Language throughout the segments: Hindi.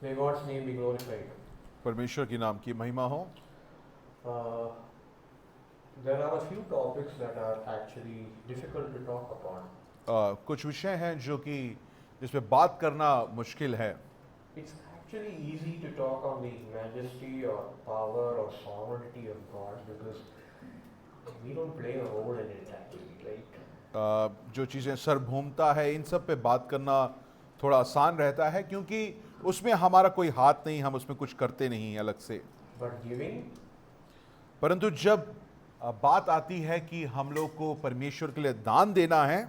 May God's name be glorified. परमेश्वर की नाम की महिमा हो। Uh, there are a few topics that are actually difficult to talk upon. कुछ विषय हैं जो कि जिस पे बात करना मुश्किल है। It's actually easy to talk on the majesty or power or sovereignty of God because we don't play a role in it actually, right? जो चीज़ें सार्वभौमता है इन सब पे बात करना थोड़ा आसान रहता है क्योंकि उसमें हमारा कोई हाथ नहीं, हम उसमें कुछ करते नहीं अलग से। But giving, परंतु जब बात आती है कि हम लोग को परमेश्वर के लिए दान देना है,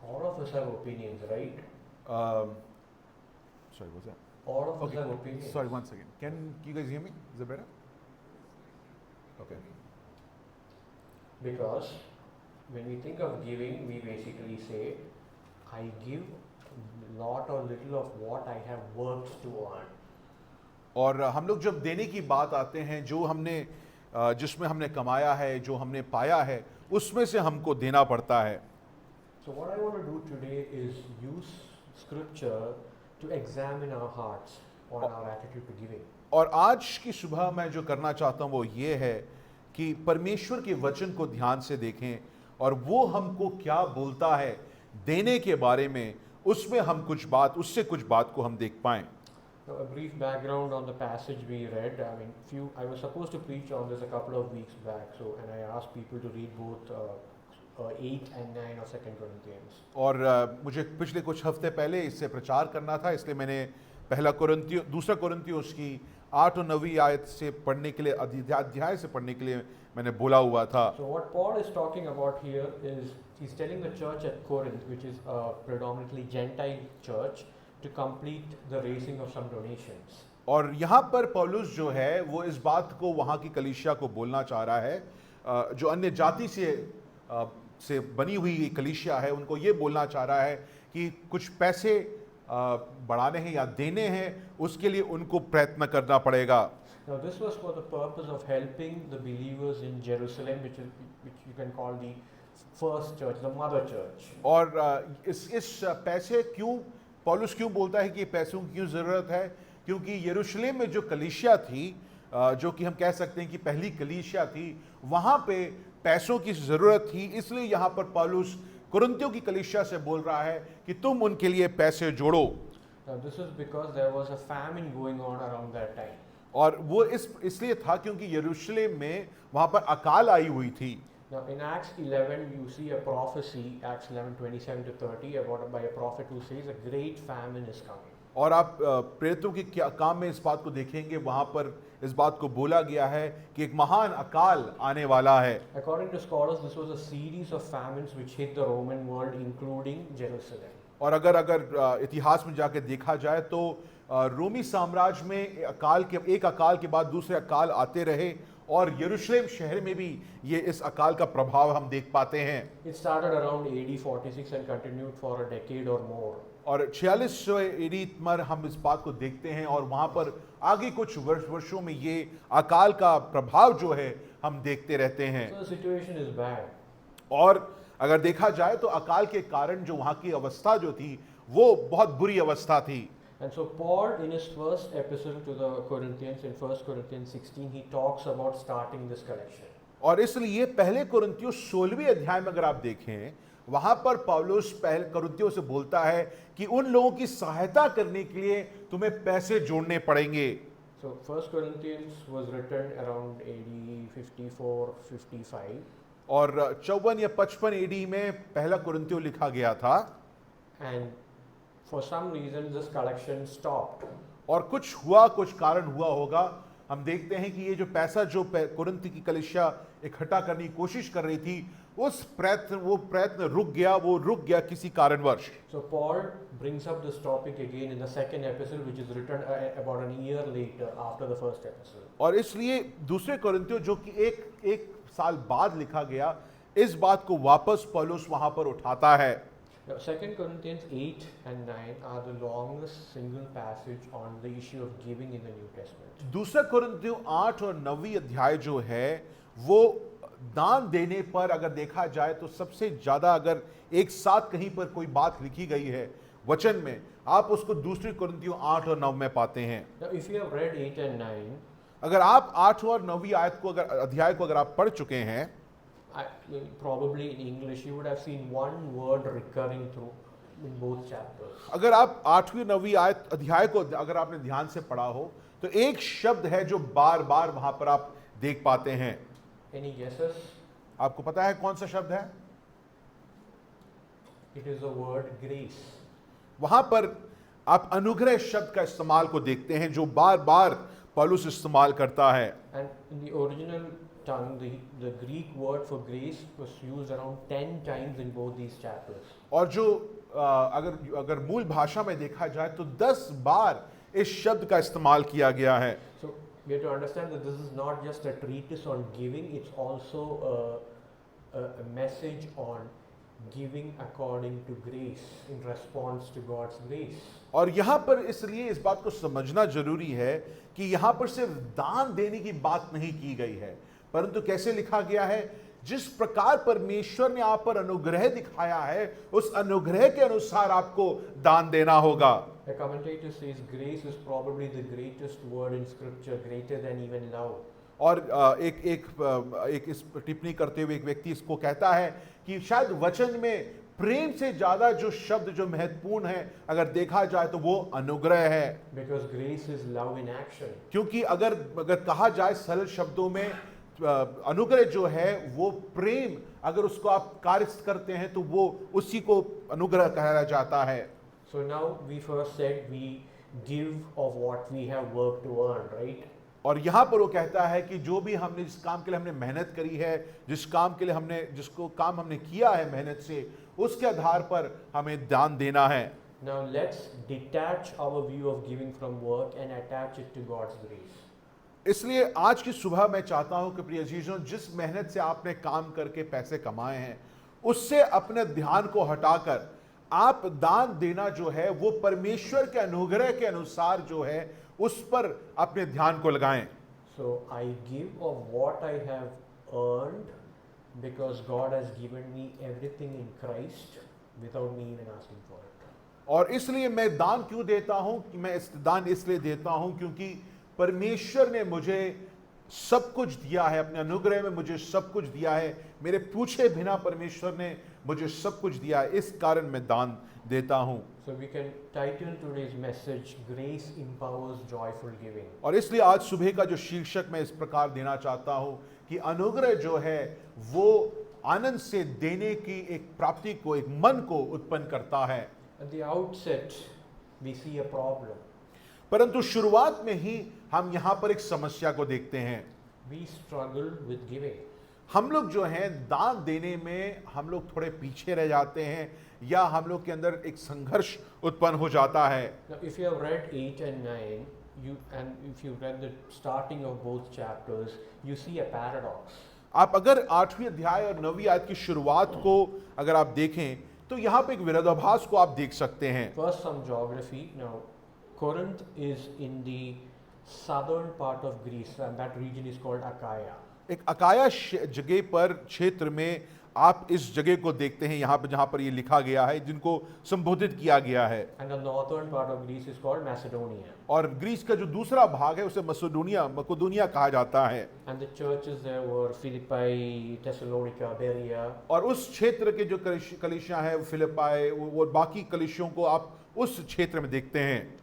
all of us have opinions, right? sorry, what's that? All of us Okay, have opinions. sorry, one second. Can you guys hear me? Is it better? Okay. Because when we think of giving, we basically say, I give lot or little of what I have worked to earn. और हम लोग जब देने की बात आते हैं, जो हमने जिसमें हमने कमाया है, जो हमने पाया है, उसमें से हमको देना पड़ता है। So what I want to do today is use scripture to examine our hearts on our attitude to giving. और आज की सुबह मैं जो करना चाहता हूँ वो ये है कि परमेश्वर के वचन को ध्यान से देखें और वो हमको क्या बोलता है देने के बारे में, उसमें हम उससे कुछ बात को हम देख पाएं। Now, a brief background on the passage we read. I was supposed to preach on this a couple of weeks back, and I asked people to read both 8 and 9 of 2 Corinthians. और मुझे पिछले कुछ हफ्ते पहले इससे प्रचार करना था, इसलिए मैंने दूसरा कोरिन्थियों की 8 और 9 आयत से पढ़ने के लिए, अध्याय से पढ़ने के लिए मैंने बोला हुआ था। So what Paul is talking about here is he's telling the church at Corinth, which is a predominantly Gentile church, to complete the raising of some donations. और यहाँ पर पौलुस जो है वो इस बात को वहाँ की कलीसिया को बोलना चाह रहा है, जो अन्य जाति से बनी हुई कलीसिया है, उनको ये बोलना चाह रहा है कि कुछ पैसे बढ़ाने हैं या देने हैं, उसके लिए उनको प्रयत्न करना पड़ेगा। Now this was for the purpose of helping the believers in Jerusalem, which you can call the first church, the mother church. और इस पैसे क्यों पौलुस क्यों बोलता है कि पैसों की क्यों ज़रूरत है? क्योंकि यरूशलेम में जो कलीसिया थी, जो कि हम कह सकते हैं कि पहली कलीसिया थी, वहाँ पे पैसों की ज़रूरत थी। इसलिए यहाँ पर पौलुस कुरिन्थियों की कलीसिया से बोल रहा है कि तुम उनके लिए पैसे जोड़ो। Now this is because there was a famine going on around that time. और वो इसलिए था क्योंकि यरूशलेम में वहाँ पर अकाल आई हुई थी। Now in Acts 11 you see a prophecy, Acts 11:27 to 30, by a prophet who says a great famine is coming. और आप प्रेरितों के काम में इस बात को देखेंगे, वहाँ पर इस बात को बोला गया है कि एक महान अकाल आने वाला है। According to scholars, this was a series of famines which hit the Roman world, including Jerusalem. और अगर इतिहास में जाकर देखा जाए तो रोमी साम्राज्य में एक अकाल के बाद दूसरे अकाल आते रहे और यरूशलेम शहर में भी ये इस अकाल का प्रभाव हम देख पाते हैं। It started around AD 46 and continued for a decade or more. और 4600 एडी पर हम इस बात को देखते हैं और वहाँ पर आगे कुछ वर्षों में ये अकाल का प्रभाव जो है हम देखते रहते हैं। So the situation is bad. और अगर देखा जाए तो अकाल के कारण जो वहाँ की अवस्था जो थी वो बहुत बुरी अवस्था थी। And so Paul, in his first epistle to the Corinthians, in 1 Corinthians 16, he talks about starting this collection. और इसलिए पहले कुरिन्थियों 16वें अध्याय में अगर आप देखें, वहां पर पौलुस पहले कुरिन्थियों से बोलता है कि उन लोगों की सहायता करने के लिए तुम्हें पैसे जोड़ने पड़ेंगे। So 1 Corinthians was written around AD 54-55. और 54 या 55 एडी में पहला कुरिन्थियों लिखा गया था। And for some reason this collection stopped. और कुछ कारण हुआ होगा। हम देखते हैं कि ये जो पैसा जो कुरिन्थ की कलीसिया इकट्ठा करने की कोशिश कर रही थी, वो प्रयत्न रुक गया किसी कारणवश। So Paul brings up this topic again in the second epistle, which is written about a year later after the first epistle. और इसलिए दूसरे कुरिन्थियों जो कि एक साल बाद लिखा गया, इस बात को वापस पौलुस वहां पर उठाता है। Now, 2 Corinthians 8 and 9 are the longest single passage on the issue of giving in the New Testament. दूसरा कुरिन्थियों 8 और 9 अध्याय जो है वो दान देने पर अगर देखा जाए तो सबसे ज्यादा, अगर एक साथ कहीं पर कोई बात लिखी गई है वचन में, आप उसको दूसरी कुरिन्थियों 8 और 9 में पाते हैं। Now, if you have read 8 and 9, अगर आप 8 और 9वीं आयत को अध्याय को अगर आप पढ़ चुके हैं, probably in English, you would have seen one word recurring through in both chapters. अगर आप 8वीं 9वीं आयत अध्याय को अगर आपने ध्यान से पढ़ा हो तो एक शब्द है जो बार बार वहां पर आप देख पाते हैं। Any guesses? आपको पता है कौन सा शब्द है? It is the word grace. वहां पर आप अनुग्रह शब्द का इस्तेमाल को देखते हैं जो बार बार पौलुस इस्तेमाल करता है। And in the original tongue, the Greek word for grace was used around 10 times in both these chapters. और जो अगर मूल भाषा में देखा जाए तो 10 बार इस शब्द का इस्तेमाल किया गया है। So we have to understand that this is not just a treatise on giving, it's also a message on giving according to grace, in response to God's grace. और यहाँ पर इसलिए इस बात को समझना जरूरी है कि यहाँ पर सिर्फ दान देने की बात नहीं की गई है, परंतु कैसे लिखा गया है, जिस प्रकार परमेश्वर ने आप पर अनुग्रह दिखाया है उस अनुग्रह के अनुसार आपको दान देना होगा। A commentator says grace is probably the greatest word in scripture, greater than even love. और एक इस टिप्पणी करते हुए एक व्यक्ति इसको कहता है कि शायद वचन में प्रेम से ज्यादा जो शब्द जो महत्वपूर्ण है अगर देखा जाए तो वो अनुग्रह है। Because grace is love in action. क्योंकि अगर कहा जाए सरल शब्दों में अनुग्रह जो है वो प्रेम, अगर उसको आप कार्य करते हैं तो वो उसी को अनुग्रह कहा जाता है। So now we first said we give of what we have worked to earn, right? और यहाँ पर वो कहता है कि जो भी हमने जिस काम के लिए हमने मेहनत करी है, जिस काम के लिए जिसको काम हमने किया है मेहनत से, उसके आधार पर हमें दान देना है। Now let's detach our view of giving from work and attach it to God's grace. इसलिए आज की सुबह मैं चाहता हूं कि प्रिय अजीजों, जिस मेहनत से आपने काम करके पैसे कमाए हैं उससे अपने ध्यान को हटाकर आप दान देना जो है वो परमेश्वर के अनुग्रह के अनुसार जो है उस पर अपने ध्यान को लगाएं। So I give of what I have earned because God has given me everything in Christ without me even asking for it. और इसलिए मैं दान क्यों देता हूं कि मैं इस दान इसलिए देता हूं क्योंकि परमेश्वर ने मुझे सब कुछ दिया है, अपने अनुग्रह में मुझे सब कुछ दिया है, मेरे पूछे बिना परमेश्वर ने मुझे सब कुछ दिया है, इस कारण मैं दान देता हूं। So we can title today's message Grace Empowers Joyful Giving. और इसलिए आज सुबह का जो शीर्षक मैं इस प्रकार देना चाहता हूं कि अनुग्रह जो है वो आनंद से देने की एक प्राप्ति को, एक मन को उत्पन्न करता है। At the outset we see a problem. परंतु शुरुआत में ही हम यहाँ पर एक समस्या को देखते हैं। We struggle with giving. हम लोग जो हैं दान देने में हम लोग थोड़े पीछे रह जाते हैं या हम लोग के अंदर एक संघर्ष उत्पन्न हो जाता है। Now if you have read 8 and 9, and if you read the starting of both chapters, you see a paradox. आप अगर 8वीं अध्याय और 9वीं आयत की शुरुआत को अगर आप देखें तो यहाँ पे एक विरोधाभास को आप देख सकते हैं। First some geography. Now Corinth is in the southern part of Greece, and that region is called Achaia. एक अकाया जगह पर क्षेत्र में आप इस जगह को देखते हैं यहाँ पर जहाँ पर ये लिखा गया है, जिनको संबोधित किया गया है। And the northern part of Greece is called Macedonia. और ग्रीस का जो दूसरा भाग है उसे मकेदोनिया कहा जाता है। And the churches there were Philippi, Thessalonica, Berea. और उस क्षेत्र के जो कलीसियां हैं फिलिप्पी, वो बाकी कलीसियों को आप उस क्षेत्र में देखते हैं।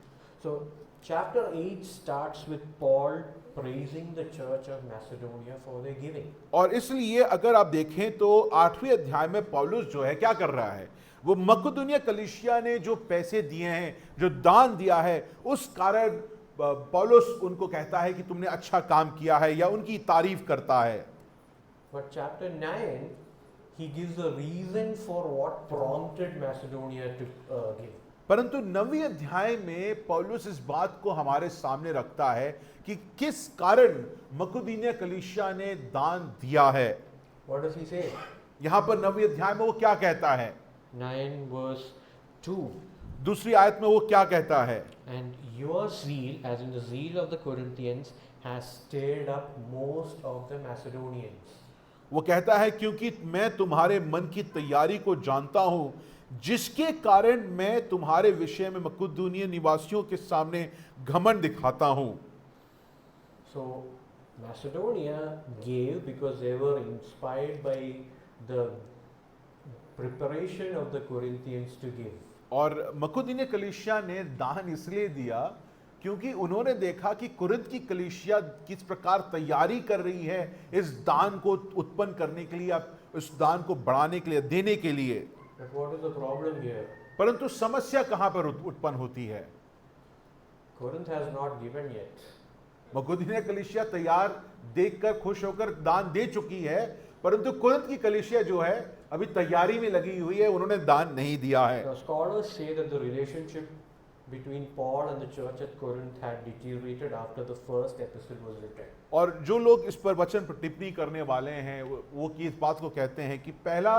So chapter 8 starts with Paul praising the church of Macedonia for their giving. और इसलिए अगर आप देखें तो 8वें अध्याय में पौलुस जो है क्या कर रहा है, वो मकेदोनिया कलीसिया ने जो पैसे दिए हैं, जो दान दिया है, उस कारण पौलुस उनको कहता है कि तुमने अच्छा काम किया है या उनकी तारीफ करता है। But chapter 9 he gives a reason for what prompted Macedonia to give. परंतु 9वीं अध्याय में पौलुस इस बात को हमारे सामने रखता है कि किस कारण मकेदोनिया कलीसिया ने दान दिया है। What does he say? यहाँ पर 9वीं अध्याय में वो क्या कहता है? 9 verse 2. दूसरी आयत में वो क्या कहता है? And your zeal, as in the zeal of the Corinthians, has stirred up most of the Macedonians. वो कहता है क्योंकि मैं तुम्हारे मन की तैयारी को जानता हूं जिसके कारण मैं तुम्हारे विषय में मकुदुनिया निवासियों के सामने घमंड दिखाता हूं। So Macedonia gave because they were inspired by the preparation of the Corinthians to give. और मकुदुनिया कलीसिया ने दान इसलिए दिया क्योंकि उन्होंने देखा कि कुरिन्थ की कलीसिया किस प्रकार तैयारी कर रही है इस दान को उत्पन्न करने के लिए, आप इस दान को बढ़ाने के लिए, देने के लिए। But what is the problem here? परंतु समस्या कहां पर उत्पन्न होती है? Corinth has not given yet. मकुदुनिया कलीसिया तैयार देखकर खुश होकर दान दे चुकी है, परंतु कुरिन्थ की कलीसिया जो है अभी तैयारी में लगी हुई है, उन्होंने दान नहीं दिया है। Now, scholars say that the relationship between Paul and the church at Corinth had deteriorated after the first epistle was written. और जो लोग इस पर वचन पर टिप्पणी करने वाले हैं वो की इस बात को कहते हैं कि पहला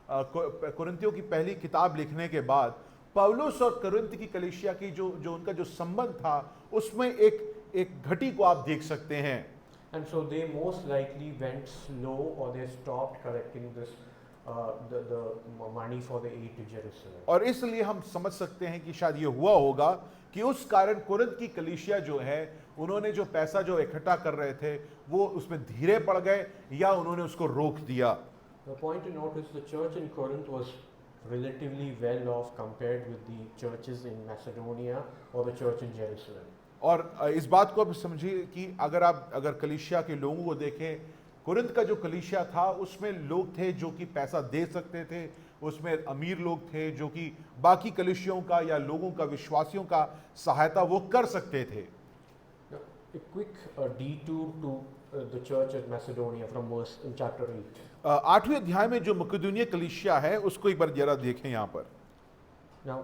कुरिन्थियों की पहली किताब लिखने के बाद पौलुस और कुरिन्थ की कलीसिया की जो उनका जो संबंध था उसमें एक घटी को आप देख सकते हैं। And so they most likely went slow, or they stopped collecting this the money for the aid to Jerusalem. और इसलिए हम समझ सकते हैं कि शायद ये हुआ होगा कि उस कारण कुरिन्थ की कलीसिया जो है उन्होंने जो पैसा जो इकट्ठा कर रहे थे वो उसमें धीरे पड़ गए या उन्होंने उसको रोक दिया। The point to note is the church in Corinth was relatively well off compared with the churches in Macedonia or the church in Jerusalem. और इस बात को आप समझिए कि अगर कलीसिया के लोगों को देखें, कुरिन्थ का जो कलीसिया था उसमें लोग थे जो कि पैसा दे सकते थे, उसमें अमीर लोग थे जो कि बाकी कलीसियों का या लोगों का, विश्वासियों का सहायता वो कर सकते थे। Now, a quick detour to the church at Macedonia from verse in chapter 8. 8वें अध्याय में जो मकुदुनिया कलीसिया है उसको एक बार जरा देखें यहाँ पर। Now,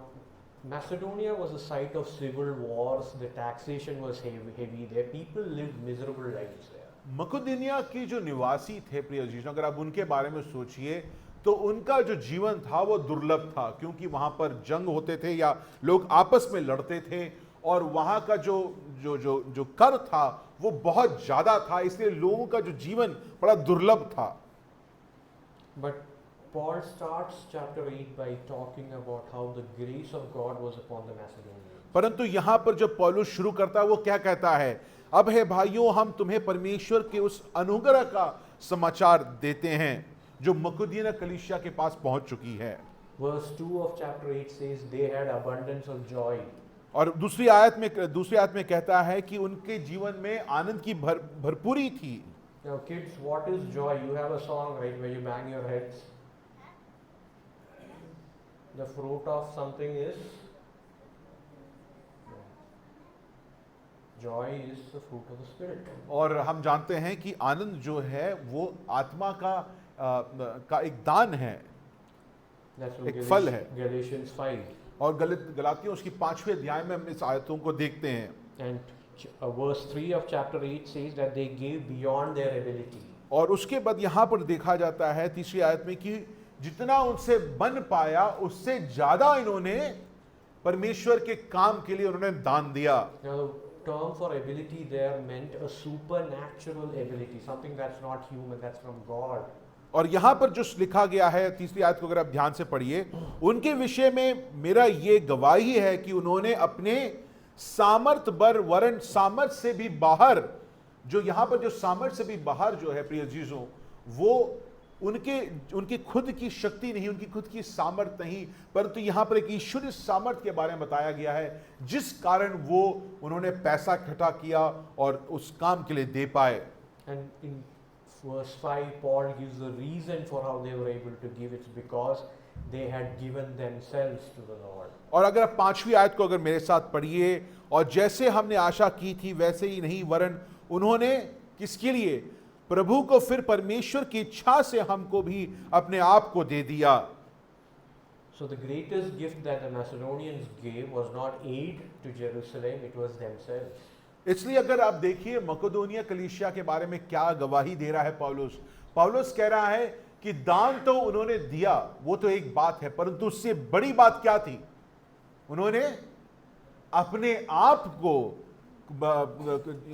Macedonia was a site of civil wars. The taxation was heavy there. People lived miserable lives there. मकुदुनिया की जो निवासी थे प्रिय अजीजों, अगर आप उनके बारे में सोचिए तो उनका जो जीवन था वो दुर्लभ था, क्योंकि वहां पर जंग होते थे या लोग आपस में लड़ते थे और वहां का जो कर था वो बहुत ज्यादा था, इसलिए लोगों का जो जीवन बड़ा दुर्लभ था। But Paul starts chapter 8 by talking about how the grace of God was upon the Macedonians. परंतु यहां पर जब पौलुस शुरू करता है वो क्या कहता है? अब हे भाइयों, हम तुम्हें परमेश्वर के उस अनुग्रह का समाचार देते हैं जो मकुदुनिया कलीसिया के पास पहुंच चुकी है। Verse 2 of chapter 8 says they had abundance of joy. और दूसरी आयत में कहता है कि उनके जीवन में आनंद की भरपूरी थी। Now kids, what is joy? You have a song, right, where you bang your heads. The fruit of something is joy is the fruit of the spirit. और हम जानते हैं कि आनंद जो है वो आत्मा का एक दान है, That's from एक फल है। Galatians 5. और गलातियों उसकी 5वें अध्याय में हम इस आयतों को देखते हैं। And verse 3 of chapter 8 says that they gave beyond their ability. और उसके बाद यहाँ पर देखा जाता है तीसरी आयत में कि जितना उनसे बन पाया उससे ज्यादा इन्होंने परमेश्वर के काम के लिए उन्होंने दान दिया। Now the term for ability there meant a supernatural ability, something that's not human, that's from God. और यहां पर जो लिखा गया है तीसरी आयत को अगर आप ध्यान से पढ़िए, उनके विषय में मेरा ये गवाही है कि उन्होंने अपने सामर्थ बर वरन सामर्थ से भी बाहर, जो यहां पर जो सामर्थ से भी बाहर जो है प्रिय जीजों, वो उनकी खुद की शक्ति नहीं, उनकी खुद की सामर्थ नहीं, परंतु यहां पर एक ईश्वरीय सामर्थ के बारे में बताया गया है जिस कारण वो उन्होंने पैसा इकट्ठा किया और उस काम के लिए दे पाए। And in verse 5 Paul gives the reason for how they were able to give. It's because they had given themselves to the Lord. और अगर आप 5वीं आयत को अगर मेरे साथ पढ़िए, और जैसे हमने आशा की थी वैसे ही नहीं, वरन उन्होंने किसके लिए? प्रभु को, फिर परमेश्वर की इच्छा से हमको भी अपने आप को दे दिया। So the greatest gift that the Macedonians gave was not aid to Jerusalem, it was themselves. इसलिए अगर आप देखिए मकुदुनिया कलीसिया के बारे में क्या गवाही दे रहा है पौलुस कह रहा है कि दान तो उन्होंने दिया, वो तो एक बात है, परंतु उससे बड़ी बात क्या थी? उन्होंने अपने आप को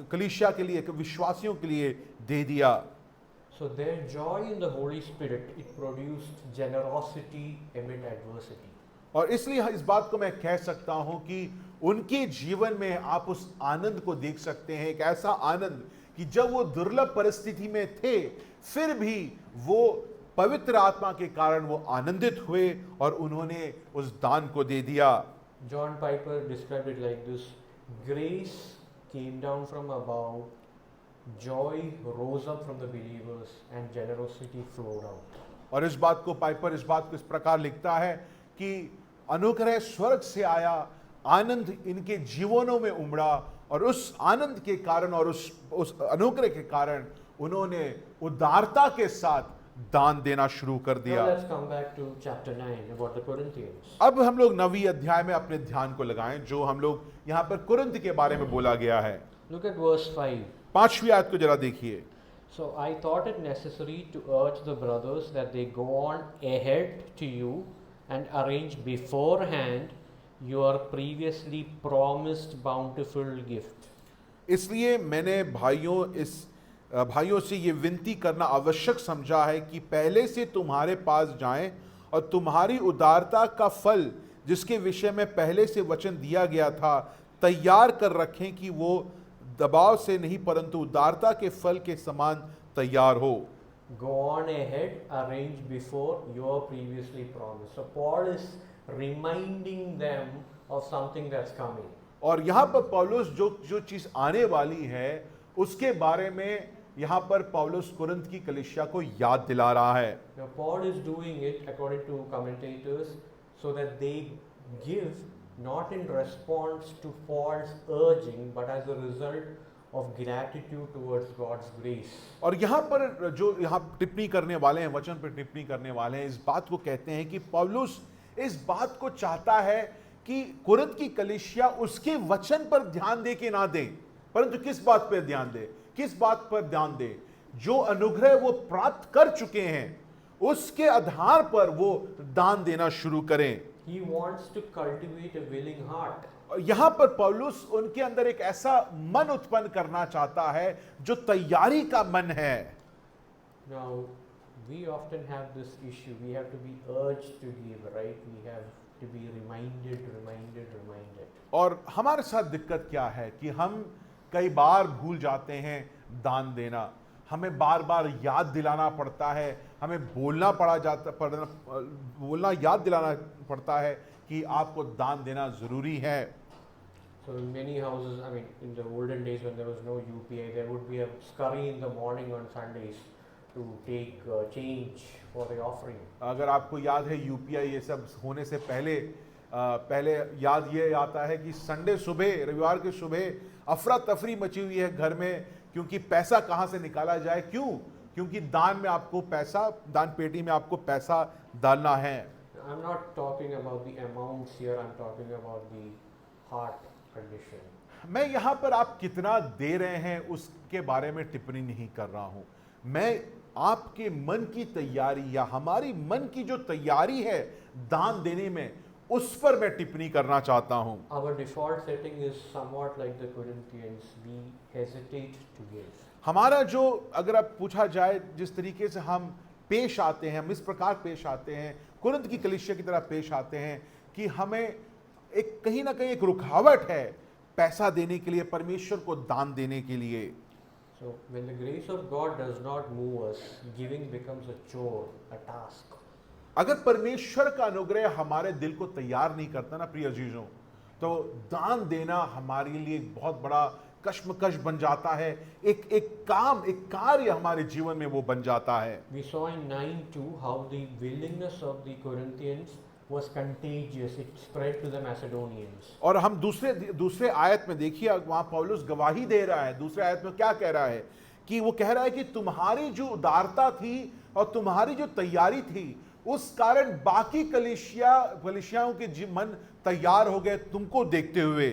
कलीसिया के लिए, विश्वासियों के लिए दे दिया। So their joy in the Holy Spirit, it produced generosity amid adversity. और इसलिए इस बात को मैं कह सकता हूं कि उनके जीवन में आप उस आनंद को देख सकते हैं, एक ऐसा आनंद कि जब वो दुर्लभ परिस्थिति में थे फिर भी वो पवित्र आत्मा के कारण वो आनंदित हुए और उन्होंने उस दान को दे दिया। John Piper described it like this: grace came down from above, joy rose up from the believers, and generosity flowed out. और इस बात को पाइपर इस बात को इस प्रकार लिखता है कि अनुग्रह स्वर्ग से आया, आनंद इनके जीवनों में उमड़ा और उस आनंद के कारण और उस अनुग्रह के कारण उन्होंने उदारता के साथ दान देना शुरू कर Now दिया। let's come back to chapter 9 about the Corinthians. अब हम लोग 9वीं अध्याय में अपने ध्यान को लगाएं, जो हम लोग यहाँ पर कुरिन्थ के बारे में बोला गया है। Look at verse 5. 5वीं आयत को जरा देखिए। So I thought it necessary to urge the brothers that they go on ahead to you and arrange beforehand your previously promised bountiful gift. इसलिए मैंने भाइयों से ये विनती करना आवश्यक समझा है कि पहले से तुम्हारे पास जाएं और तुम्हारी उदारता का फल जिसके विषय में पहले से वचन दिया गया था तैयार कर रखें कि वो दबाव से नहीं परंतु उदारता के फल के समान तैयार हो। Go on ahead, arrange before your previously promised. So Paul is reminding them of something that's coming. और यहाँ पर पौलुस जो चीज आने वाली है उसके बारे में यहाँ पर पौलुस कुरिन्थ की कलीसिया को याद दिला रहा है। Now Paul is doing it according to commentators so that they give not in response to Paul's urging but as a result of gratitude towards God's grace. और यहाँ पर जो यहाँ टिप्पणी करने वाले हैं, वचन पर टिप्पणी करने वाले हैं, इस बात को कहते हैं कि पौलुस इस बात को चाहता है कि कुरिन्थ की कलीसिया उसके वचन पर ध्यान दे के ना दे, परंतु किस बात पर ध्यान दे, किस बात पर ध्यान दे, जो अनुग्रह वो प्राप्त कर चुके हैं उसके आधार पर वो दान देना शुरू करें। He wants to cultivate a willing heart. और यहाँ पर पौलुस उनके अंदर एक ऐसा मन उत्पन्न करना चाहता है जो तैयारी का मन है। Now, we often have this issue. We have to be urged to give, right? We have to be reminded. और हमारे साथ दिक्कत क्या है कि हम कई बार भूल जाते हैं दान देना, हमें बार बार याद दिलाना पड़ता है, हमें बोलना याद दिलाना पड़ता है कि आपको दान देना जरूरी है। So in many houses, I mean, in the olden days when there was no UPI, there would be a scurry in the morning on Sundays to take change for the offering. अगर आपको याद है यूपीआई ये सब होने से पहले याद ये आता है कि संडे सुबह, रविवार के सुबह अफरा तफरी मची हुई है घर में, क्योंकि पैसा कहाँ से निकाला जाए। क्योंकि दान में आपको पैसा, दान पेटी में आपको पैसा डालना है। I'm not talking about the amounts here, I'm talking about the heart condition. मैं यहाँ पर आप कितना दे रहे हैं उसके बारे में टिप्पणी नहीं कर रहा हूँ, मैं आपके मन की तैयारी या हमारी मन की जो तैयारी है दान देने में उस पर मैं टिप्पणी करना चाहता हूँ। Our default setting is somewhat like the Corinthians. We hesitate to give. हमारा जो, अगर आप पूछा जाए जिस तरीके से हम पेश आते हैं, हम इस प्रकार पेश आते हैं, कुरिन्थ की कलीसिया की तरह पेश आते हैं कि हमें एक कहीं ना कहीं एक रुकावट है पैसा देने के लिए, परमेश्वर को दान देने के लिए। So when the grace of God does not move us, giving becomes a chore, a task. अगर परमेश्वर का अनुग्रह हमारे दिल को तैयार नहीं करता ना प्रिय अजीजों, तो दान देना हमारे लिए एक बहुत बड़ा कश्मकश बन जाता है, एक कार्य हमारे जीवन में वो बन जाता है। We saw in 9:2 how the willingness of the Corinthians was contagious. It spread to the Macedonians. और हम दूसरे आयत में देखिए, वहां पौलुस गवाही दे रहा है। दूसरे आयत में क्या कह रहा है कि वो कह रहा है कि तुम्हारी जो उदारता थी और तुम्हारी जो तैयारी थी उस कारण बाकी कलीसियाओं के मन तैयार हो गए तुमको देखते हुए।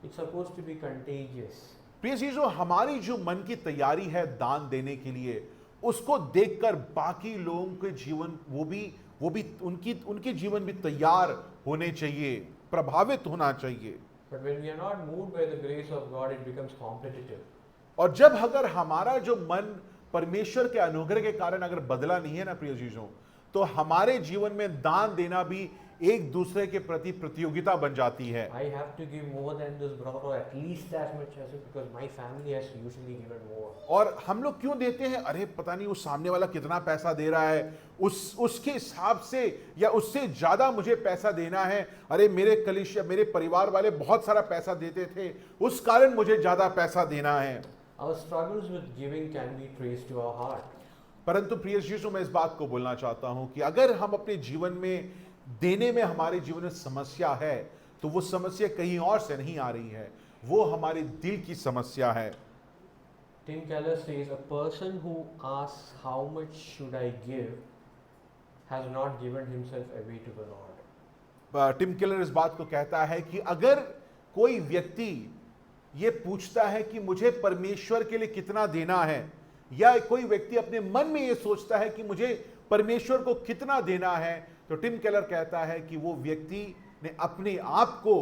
It's supposed to be contagious. प्रिय चीजों, हमारी जो मन की तैयारी है दान देने के लिए, उसको देखकर बाकी लोगों के जीवन वो भी उनके जीवन भी तैयार होने चाहिए, प्रभावित होना चाहिए। But when we are not moved by the grace of God, it becomes competitive. और जब अगर हमारा जो मन परमेश्वर के अनुग्रह के कारण अगर बदला नहीं है ना प्रिय चीजों, तो हमारे जीवन में दान देना भी एक दूसरे के प्रति प्रतियोगिता बन जाती है। I have to give more than this brother, or at least as much as it, because my family has usually given more. और हम लोग क्यों देते हैं? अरे पता नहीं उस सामने वाला कितना पैसा दे रहा है, उसके हिसाब से या उससे ज्यादा मुझे पैसा देना है। अरे मेरे कलीसिया, मेरे परिवार वाले बहुत सारा पैसा देते थे, उस कारण मुझे ज्यादा पैसा देना है। Our struggles with giving can be traced to our heart. परंतु प्रिय यीशु, मैं इस बात को बोलना चाहता हूं कि अगर हम अपने जीवन में देने में हमारे जीवन में समस्या है, तो वो समस्या कहीं और से नहीं आ रही है, वो हमारे दिल की समस्या है। Tim Keller says, a person who asks how much should I give has not given himself away to the Lord. Tim Keller इस बात को कहता है कि अगर कोई व्यक्ति ये पूछता है कि मुझे परमेश्वर के लिए कितना देना है, या कोई व्यक्ति अपने मन में ये सोचता है कि मुझे परमेश्वर को कितना देना है, तो टिम केलर कहता है कि वो व्यक्ति ने अपने आप को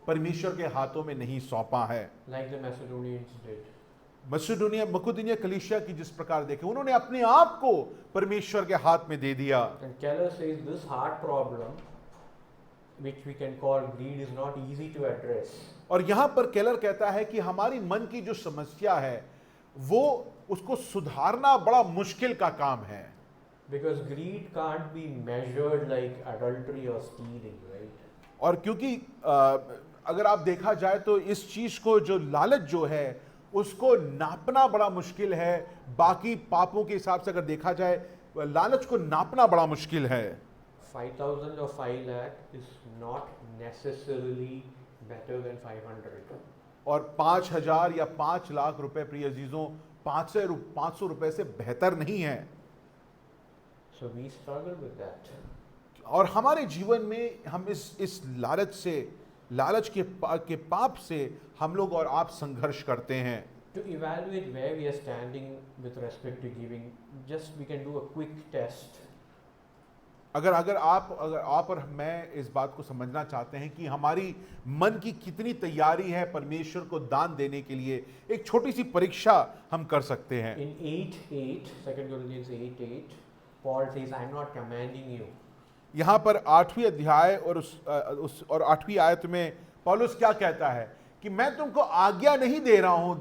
परमेश्वर के हाथों में नहीं सौंपा है। Like the Macedonians did. मकुदुनिया कलीसिया की जिस प्रकार देखे, उन्होंने अपने आप को परमेश्वर के हाथ में दे दिया। And Keller says this heart problem, which we can call greed, is not easy to address. और यहां पर केलर कहता है कि हमारी मन की जो समस्या है, वो उसको सुधारना बड़ा मुश्किल का काम है। Because greed can't be measured like adultery or stealing, right? और क्योंकि अगर आप देखा जाए तो इस चीज को, जो लालच जो है, उसको नापना बड़ा मुश्किल है। बाकी पापों के हिसाब से अगर देखा जाए, लालच को नापना बड़ा मुश्किल है। 5,000 or 5 lakh is not necessarily better than 500. और 5,000 या 5 लाख रुपए प्रिय अजीजों 500 रुपए से बेहतर नहीं है। So we struggle with that. और हमारे जीवन में हम इस लालच के पाप से हम लोग और आप संघर्ष करते हैं। To evaluate where we are standing with respect to giving, just we can do a quick test. अगर आप और मैं इस बात को समझना चाहते हैं कि हमारी मन की कितनी तैयारी है परमेश्वर को दान देने के लिए, एक छोटी सी परीक्षा हम कर सकते हैं। In 8:8, 2 Corinthians 8:8, Paul says, I am not commanding you. यहाँ पर 8वीं अध्याय और 8वीं आयत में पौलुस क्या कहता है कि मैं तुमको आज्ञा नहीं दे रहा हूं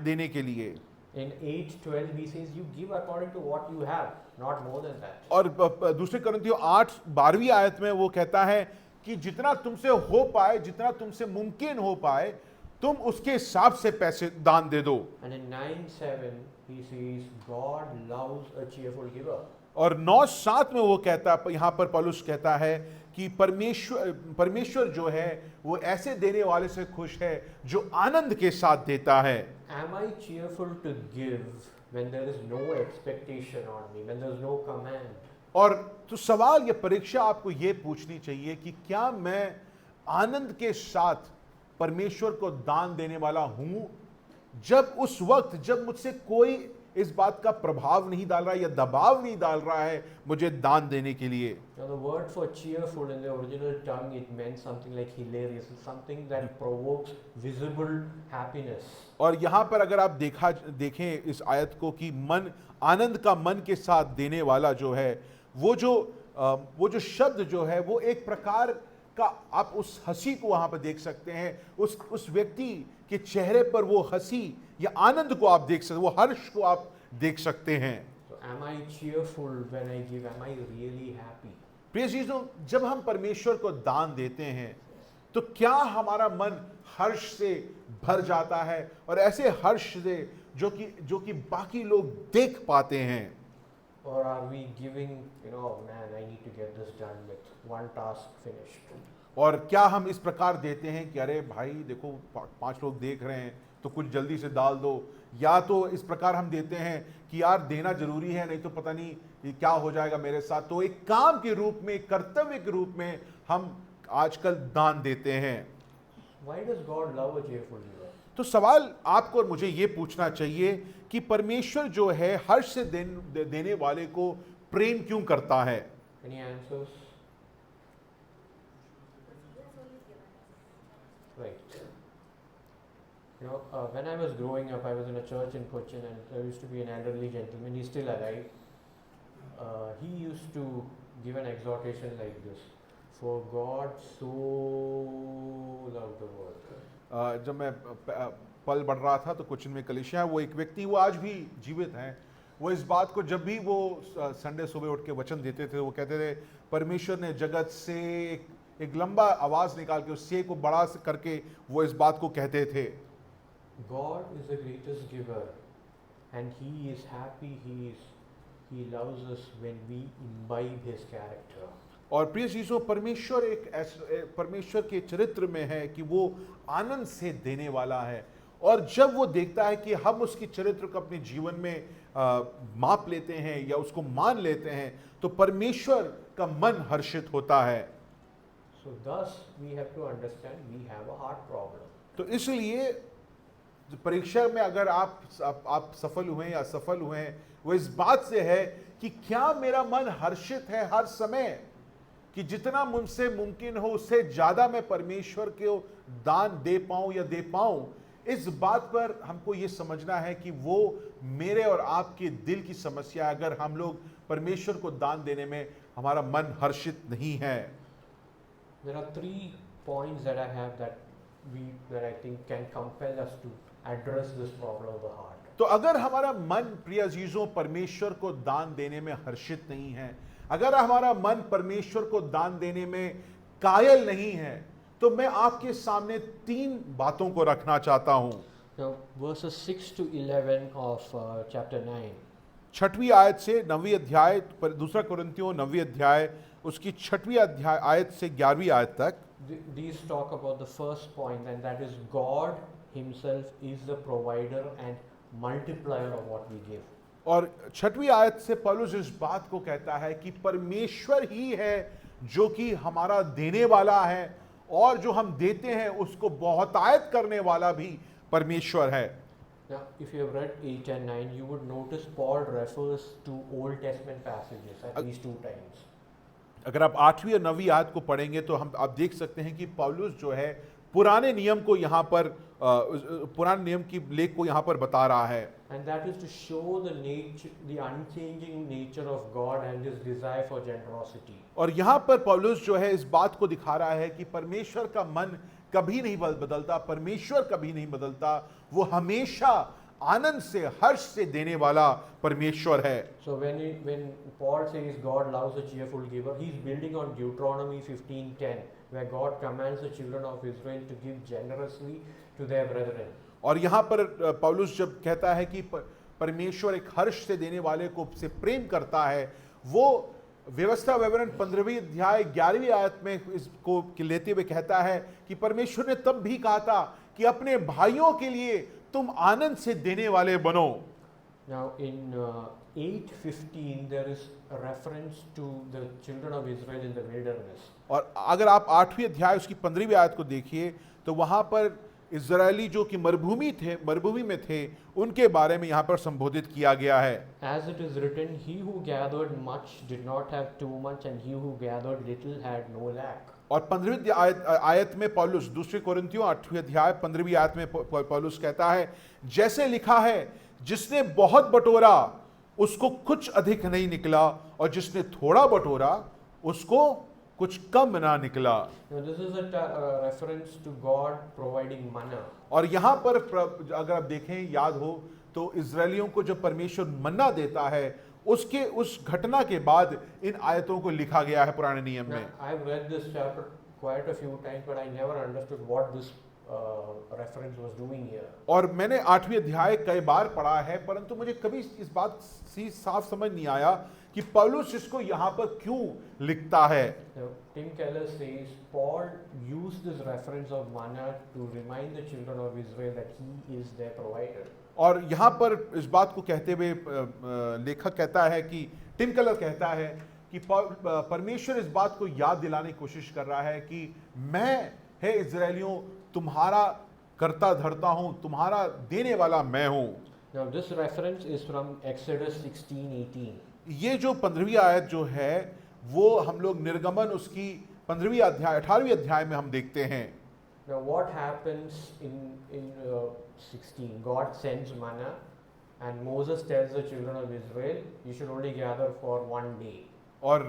देने के लिए। In 8:12 he says, you give according to what you have, not more than that. और दूसरे कोरिन्थियों 8:12वीं आयत में वो कहता है कि जितना तुमसे हो पाए, जितना तुमसे मुमकिन हो पाए, तुम उसके हिसाब से पैसे दान दे दो। And in 9:7 he says, God loves a cheerful giver. और 9:7 में वो कहता है, यहाँ पर पौलुस कहता है कि परमेश्वर जो है वो ऐसे देने वाले से खुश है जो आनंद के साथ देता है। Am I cheerful to give when there is no expectation on me, when there is no command? और तो सवाल ये परीक्षा आपको ये पूछनी चाहिए कि क्या मैं आनंद के साथ परमेश्वर को दान देने वाला हूं, जब उस वक्त जब मुझसे कोई इस बात का प्रभाव नहीं डाल रहा है या दबाव नहीं डाल रहा है मुझे दान देने के लिए। Now the word for cheerful in the original tongue, it meant something like hilarious, something that provokes visible happiness. और यहाँ पर अगर आप देखें इस आयत को कि मन, आनंद का मन के साथ देने वाला जो है, वो जो शब्द जो है वो एक प्रकार का, आप उस हंसी को वहां पर देख सकते हैं, उस व्यक्ति के चेहरे पर वो हंसी या आनंद को आप देख सकते, वो हर्ष को आप देख सकते हैं। So am I cheerful when I give? Am I really happy? प्रिय चीजों, जब हम परमेश्वर को दान देते हैं तो क्या हमारा मन हर्ष से भर जाता है, और ऐसे हर्ष से जो कि बाकी लोग देख पाते हैं? Or are we giving, oh man, I need to get this done with one task finished? और क्या हम इस प्रकार देते हैं कि अरे भाई देखो 5 लोग देख रहे हैं तो कुछ जल्दी से डाल दो, या तो इस प्रकार हम देते हैं कि यार देना जरूरी है, नहीं तो पता नहीं ये क्या हो जाएगा मेरे साथ। तो एक काम के रूप में, कर्तव्य के रूप में हम आजकल दान देते हैं। Why does God love a cheerful giver? तो सवाल आपको और मुझे ये पूछना चाहिए कि परमेश्वर जो है हर्ष से देने वाले को प्रेम क्यों करता है? Any answers? Right. When I was growing up, I was in a church in Cochin, and there used to be an elderly gentleman. He's still alive. He used to give an exhortation like this: For God so loved the world. जब मैं पल बढ़ रहा था तो कुछ इनमें कलीसिया वो एक व्यक्ति वो आज भी जीवित हैं, वो इस बात को जब भी वो संडे सुबह उठ के वचन देते थे वो कहते थे परमेश्वर ने जगत से एक लंबा आवाज निकाल के उस से को बड़ा करके वो इस बात को कहते थे। God is the greatest giver, and He is happy. He loves us when we imbibe His character. और प्रिय चीजों परमेश्वर के चरित्र में है कि वो आनंद से देने वाला है, और जब वो देखता है कि हम उसकी चरित्र को अपने जीवन में माप लेते हैं या उसको मान लेते हैं तो परमेश्वर का मन हर्षित होता है। So thus we have to understand we have a heart problem. तो इसलिए परीक्षा में अगर आप सफल हुए या असफल हुए हैं वो इस बात से है कि क्या मेरा मन हर्षित है हर समय कि जितना मुझसे मुमकिन हो उससे ज्यादा मैं परमेश्वर को दान दे पाऊं या दे पाऊं। इस बात पर हमको ये समझना है कि वो मेरे और आपके दिल की समस्या है अगर हम लोग परमेश्वर को दान देने में हमारा मन हर्षित नहीं है। There are 3 points that I have that I think can compel us to address this problem of the heart. तो अगर हमारा मन प्रिय अजीजों परमेश्वर को दान देने में हर्षित नहीं है, अगर हमारा मन परमेश्वर को दान देने में कायल नहीं है, तो मैं आपके सामने 3 बातों को रखना चाहता हूं। Now verses 6 to 11 of chapter 9. 6वीं आयत से 9वीं अध्याय, दूसरा कुरिन्थियों 9वीं अध्याय उसकी 6वीं अध्याय आयत से 11वीं आयत तक। These talk about the first point, and that is God Himself is the provider and multiplier of what we give. और 6वीं आयत से पौलुस इस बात को कहता है कि परमेश्वर ही है जो कि हमारा देने वाला है, और जो हम देते हैं उसको बहुतायत करने वाला भी परमेश्वर है। Now, if you have read 8 and 9, you would notice Paul refers to Old Testament passages at least 2 times. अगर आप 8वीं और 9वीं आयत को पढ़ेंगे तो आप देख सकते हैं कि पौलुस जो है पुराने नियम को यहाँ पर पुराने नियम की लेख को यहाँ पर बता रहा है। And that is to show the unchanging nature of God and His desire for generosity. और यहाँ पर पौलुस जो है इस बात को दिखा रहा है कि परमेश्वर का मन कभी नहीं बदलता, परमेश्वर कभी नहीं बदलता, वो हमेशा आनंद से हर्ष से देने वाला परमेश्वर है। So when Paul says God loves a cheerful giver, he is building on Deuteronomy 15:10, where God commands the children of Israel to give generously to their brethren. और यहाँ पर पौलुस जब कहता है कि परमेश्वर एक हर्ष से देने वाले को से प्रेम करता है, वो व्यवस्था विवरण 15वीं अध्याय 11वीं आयत में इसको लेते हुए कहता है कि परमेश्वर ने तब भी कहा था कि अपने भाइयों के लिए तुम आनंद से देने वाले बनो। Now in 8:15 there is a reference to the children of Israel in the wilderness. और अगर आप 8वीं अध्याय उसकी 15वीं आयत को देखिए तो वहां पर इजरायली जो कि मरुभूमि में थे उनके बारे में यहाँ पर संबोधित किया गया है। As it is written, he who gathered much did not have too much, and he who gathered little had no lack. और 15वीं आयत में पौलुस दूसरे कोरिन्थियों 8वीं अध्याय 15वीं आयत में पौलुस कहता है, जैसे लिखा है जिसने बहुत बटोरा उसको कुछ अधिक नहीं निकला, और जिसने थोड़ा बटोरा उसको कुछ कम ना निकला। Now this is a reference to God providing manna. और यहाँ पर अगर आप देखें याद हो तो इजरायलियों को जब परमेश्वर मन्ना देता है उसके उस घटना के बाद इन आयतों को लिखा गया है पुराने नियम Now, में। I've read this chapter quite a few times, but I never understood what this reference was doing here. और मैंने 8वीं अध्याय कई बार पढ़ा है, परंतु मुझे कभी इस बात से साफ समझ नहीं आया कि पौलुस इसको यहाँ पर क्यों लिखता है। Now, Tim Keller says Paul used this reference of manna to remind the children of Israel that he is their provider. और यहाँ पर इस बात को कहते हुए लेखक कहता है कि टिम केलर कहता है कि परमेश्वर इस बात को याद दिलाने की कोशिश कर रहा है कि मैं है इजरायलियों तुम्हारा करता धरता हूँ, तुम्हारा देने वाला मैं हूँ। Now this reference is from Exodus 16:18. ये जो 15वीं आयत जो है वो हम लोग निर्गमन उसकी 15वीं अध्याय 18वीं अध्याय में हम देखते हैं। Now what happens in 16? God sends manna, and Moses tells the children of Israel, you should only gather for 1 day. और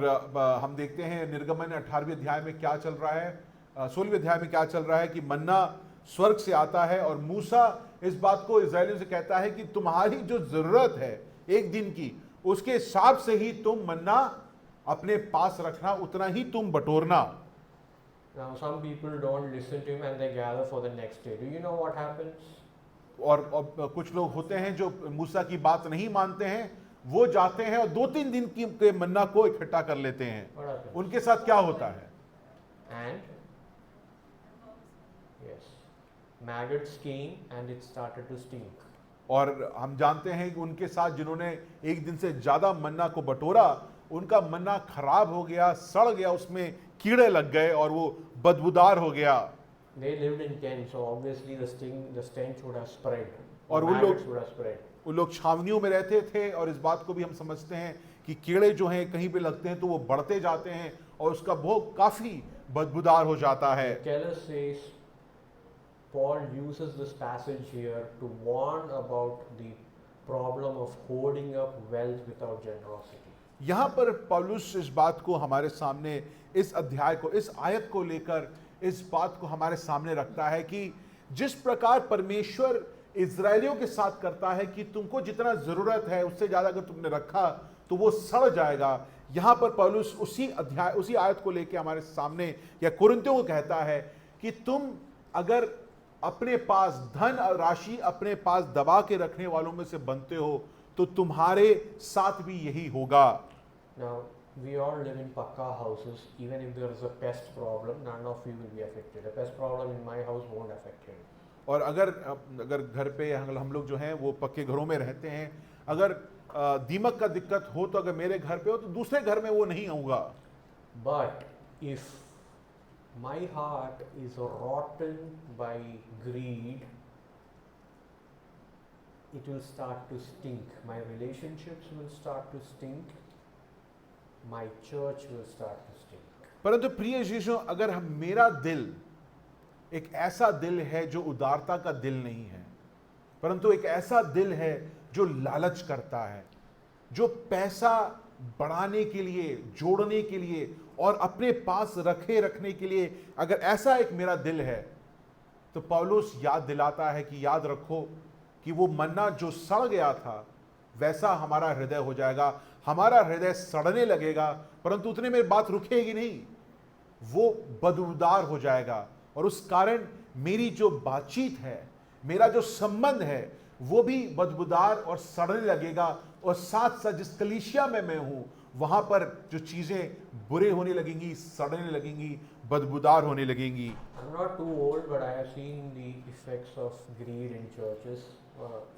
हम देखते हैं निर्गमन 18वें अध्याय में क्या चल रहा है, 16वें अध्याय में क्या चल रहा है कि मन्ना स्वर्ग से आता है और मूसा इस बात को इस्राएलियों से कहता है कि तुम्हारी जो जरूरत है एक दिन की, उसके हिसाब से ही तुम मन्ना अपने पास रखना, उतना ही तुम बटोरना। Now, some people don't listen to him and they gather for the next day. Do you know what happens? और कुछ लोग होते हैं जो मूसा की बात नहीं मानते हैं, वो जाते हैं और 2-3 दिन की के मन्ना को इकट्ठा कर लेते हैं। What happens? उनके साथ क्या होता है? And yes, maggots came and it started to stink. और हम जानते हैं कि उनके साथ जिन्होंने एक दिन से ज्यादा मन्ना को बटोरा, उनका मन्ना खराब हो गया, सड़ गया, उसमें कीड़े लग गए और वो बदबूदार हो गया। They lived in tents, so obviously the stench would have spread. और The उन लोग- maggots would have spread. वो लोग छावनियों में रहते थे और इस बात को भी हम समझते हैं कि कीड़े जो हैं कहीं पे लगते हैं तो वो बढ़ते जाते हैं और उसका भोग काफी बदबूदार हो जाता है। Keller says Paul uses this passage here to warn about the problem of hoarding up wealth without generosity. यहाँ पर पौलुस इस बात को हमारे सामने, इस अध्याय को, इस आयत को लेकर इस बात को हमारे सामने रखता है कि जिस प्रकार परमेश्वर इजरायलियों के साथ करता है कि तुमको जितना जरूरत है उससे ज्यादा अगर तुमने रखा तो वो सड़ जाएगा। यहाँ पर पौलुस उसी अध्याय, उसी आयत को लेकर हमारे सामने या कुरिन्थियों को कहता है कि तुम अगर अपने पास धन और राशि अपने पास दबा के रखने वालों में से बनते हो तो तुम्हारे साथ भी यही होगा। Now, we all live in pakka houses. Even if there is a pest problem, none of you will be affected. A pest problem in my house won't affect you. और अगर घर पे हम लोग जो हैं वो पक्के घरों में रहते हैं, अगर दीमक का दिक्कत हो तो अगर मेरे घर पे हो तो दूसरे घर में वो नहीं आऊंगा। But if my heart is rotten by greed, it will start to stink. My relationships will start to stink. My church will start to stink. परंतु प्रिय यीशु, अगर हम मेरा दिल एक ऐसा दिल है जो उदारता का दिल नहीं है, परंतु एक ऐसा दिल है जो लालच करता है, जो पैसा बढ़ाने के लिए, जोड़ने के लिए और अपने पास रखने के लिए, अगर ऐसा एक मेरा दिल है तो पौलुस याद दिलाता है कि याद रखो कि वो मन्ना जो सड़ गया था वैसा हमारा हृदय हो जाएगा। हमारा हृदय सड़ने लगेगा, परंतु उतने में बात रुकेगी नहीं, वो बदबूदार हो जाएगा और उस कारण मेरी जो बातचीत है, मेरा जो संबंध है, वो भी बदबूदार और सड़ने लगेगा। और साथ साथ जिस कलीसिया में मैं हूं वहां पर जो चीजें बुरे होने लगेंगी, सड़ने लगेंगी, बदबूदार होने लगेंगी। I'm not too old, but I have seen the effects of greed in churches.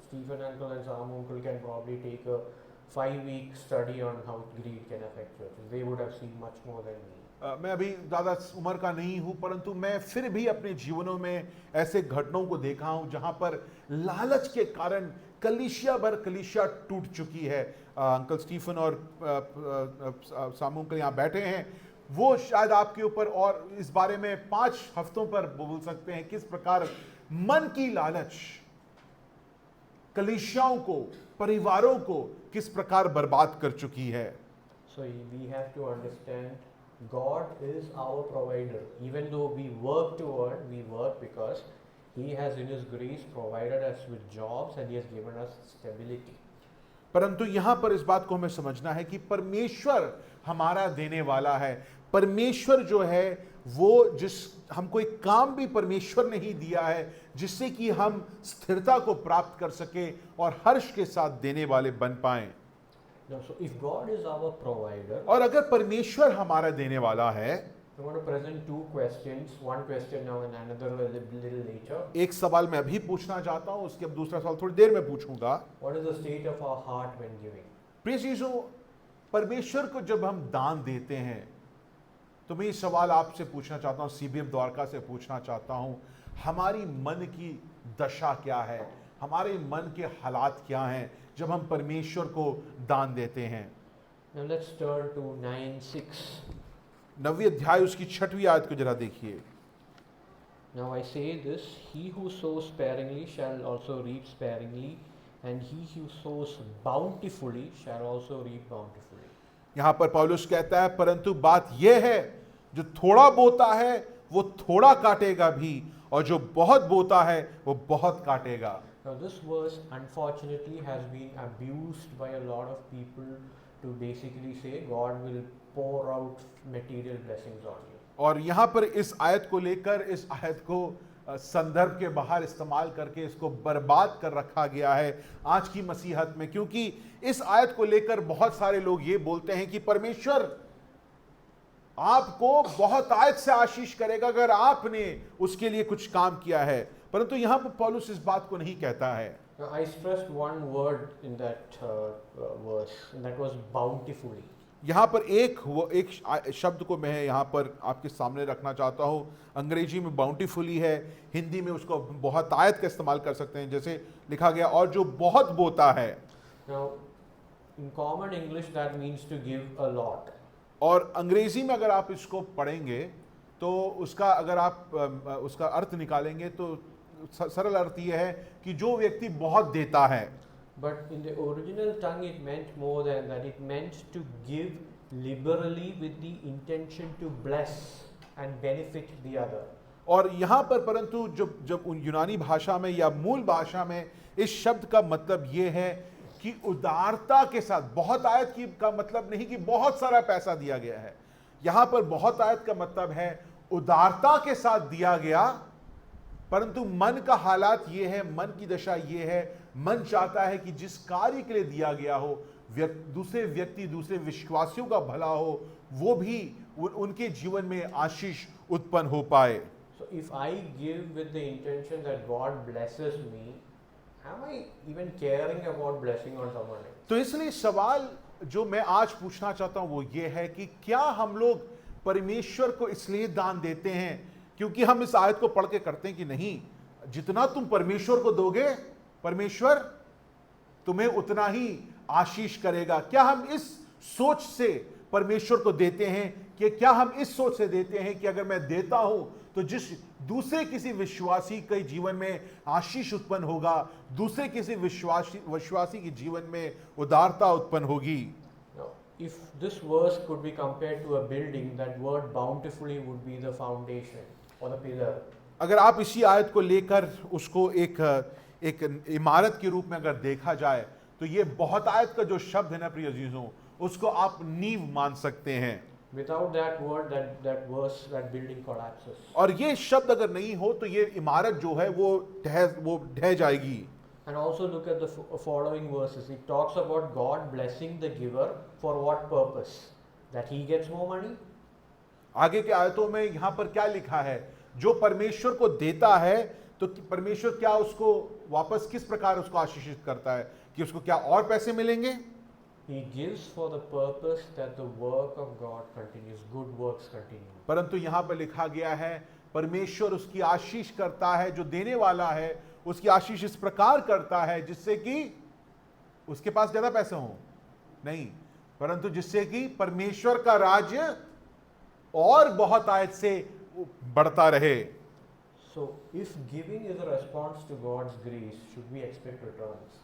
Stephen uncle and Sam uncle can probably take a 5-week study on how greed can affect churches. They would have seen much more than me. मैं अभी ज़्यादा उम्र का नहीं हूँ, परंतु मैं फिर भी अपने जीवनों में ऐसे घटनाओं को देखा हूँ जहाँ पर लालच के कारण कलीसिया टूट चुकी है। अंकल स्टीफन और सामू अंकल यहाँ बैठे हैं, वो शायद आपके ऊपर और इस बारे में 5 हफ्तों पर बोल सकते हैं किस प्रकार मन की लालच कलीसियाओं को, परिवारों को किस प्रकार बर्बाद कर चुकी है। So we have to understand God is our provider. Even though we work to earn, we work because He has in His grace provided us with jobs and He has given us stability. परंतु यहां पर इस बात को हमें समझना है कि परमेश्वर हमारा देने वाला है। परमेश्वर जो है वो हमको एक काम भी परमेश्वर ने ही दिया है जिससे कि हम स्थिरता को प्राप्त कर सके और हर्ष के साथ देने वाले बन पाएं। Now, so if God is our provider, और अगर परमेश्वर हमारा देने वाला है, I want to present 2 questions. One question now and another a little later. एक सवाल मैं अभी पूछना चाहता हूं, उसके अब दूसरा सवाल थोड़ी देर में पूछूंगा। What is the state of our heart when giving? प्रिय यीशु, परमेश्वर को जब हम दान देते हैं तो मैं ये सवाल आपसे पूछना चाहता हूं, सीबीएम द्वारका से पूछना चाहता हूं, हमारी मन की दशा क्या है, हमारे मन के हालात क्या हैं जब हम परमेश्वर को दान देते हैं। Now let's turn to 9:6. 9वें अध्याय उसकी 6वीं आयत को जरा देखिए। Now I say this, he who sows sparingly shall also reap sparingly, and he who sows bountifully shall also reap bountifully. यहां पर पौलुस कहता है परंतु बात यह है जो थोड़ा बोता है वो थोड़ा काटेगा भी, और जो बहुत बोता है वो बहुत काटेगा। Now, this verse unfortunately has been abused by a lot of people to basically say God will pour out material blessings on you. और यहां पर इस आयत को लेकर इस आयत को संदर्भ के बाहर इस्तेमाल करके इसको बर्बाद कर रखा गया है आज की मसीहत में, क्योंकि इस आयत को लेकर बहुत सारे लोग ये बोलते हैं कि परमेश्वर आपको बहुत आयत से आशीष करेगा अगर आपने उसके लिए कुछ काम किया है, परंतु यहां पर पौलुस इस बात को नहीं कहता है। Now, I stressed one word in that verse, and that was bountifully. यहां पर एक शब्द को मैं यहां पर आपके सामने रखना चाहता हूं। अंग्रेजी में बाउंटीफुली है, हिंदी में उसको बहुत आयत का इस्तेमाल कर सकते हैं, जैसे लिखा गया और जो बहुत बोता है। Now, in common English, that means to give a lot. और अंग्रेजी में अगर आप इसको पढ़ेंगे तो उसका अगर आप उसका अर्थ निकालेंगे तो सरल अर्थ यह है कि जो व्यक्ति बहुत देता है। But in the original tongue, it meant more than that. It meant to give liberally with the intention to bless and benefit the other. और यहाँ पर परंतु जब उन यूनानी भाषा में या मूल भाषा में इस शब्द का मतलब ये है कि उदारता के साथ, बहुत आयत की का मतलब नहीं कि बहुत सारा पैसा दिया गया है। यहाँ पर बहुत आयत का मतलब है उदारता के साथ दिया गया, परंतु मन का हालात ये है, मन की दशा ये है, मन चाहता है कि जिस कार्य के लिए दिया गया हो, दूसरे व्यक्ति, दूसरे विश्वासियों का भला हो, वो भी उनके जीवन में आशीष उत्पन्न हो पाए। So if I give with the intention that God blesses me, am I even caring about blessing on someone else? तो इसलिए सवाल जो मैं आज पूछना चाहता हूं वो ये है कि क्या हम लोग परमेश्वर को इसलिए दान देते हैं क्योंकि हम इस आयत को पढ़ के करते हैं कि नहीं, जितना तुम परमेश्वर को दोगे परमेश्वर तुम्हें उतना ही आशीष करेगा। क्या हम इस सोच से परमेश्वर को देते हैं कि क्या हम इस सोच से देते हैं कि अगर मैं देता हूं तो जिस दूसरे किसी विश्वासी के जीवन में आशीष उत्पन्न होगा, दूसरे किसी विश्वासी के जीवन में उदारता उत्पन्न होगी। Now, if this verse could be compared to a building, that word bountifully would be the foundation or the pillar. अगर आप इसी आयत को लेकर उसको एक इमारत के रूप में अगर देखा जाए तो ये बहुत आयत का जो शब्द है ना प्रिय अजीजों, उसको आप नींव मान सकते हैं। Without that word, that verse, that building collapses. और ये शब्द अगर नहीं हो तो ये इमारत जो है वो ढह जाएगी। And also look at the following verses. It talks about God blessing the giver for what purpose? That he gets more money? आगे के आयतों में यहाँ पर क्या लिखा है? जो परमेश्वर को देता है तो परमेश्वर क्या उसको वापस किस प्रकार उसको आशीषित करता है कि उसको क्या और पैसे मिलेंगे? He gives for the purpose that the work of God continues, good works continue. परंतु यहाँ पर लिखा गया है परमेश्वर उसकी आशीष करता है, जो देने वाला है उसकी आशीष इस प्रकार करता है जिससे कि उसके पास ज्यादा पैसे हों नहीं, परंतु जिससे कि परमेश्वर का राज्य और बहुत आयत से बढ़ता रहे। So if giving is a response to God's grace, should we expect returns?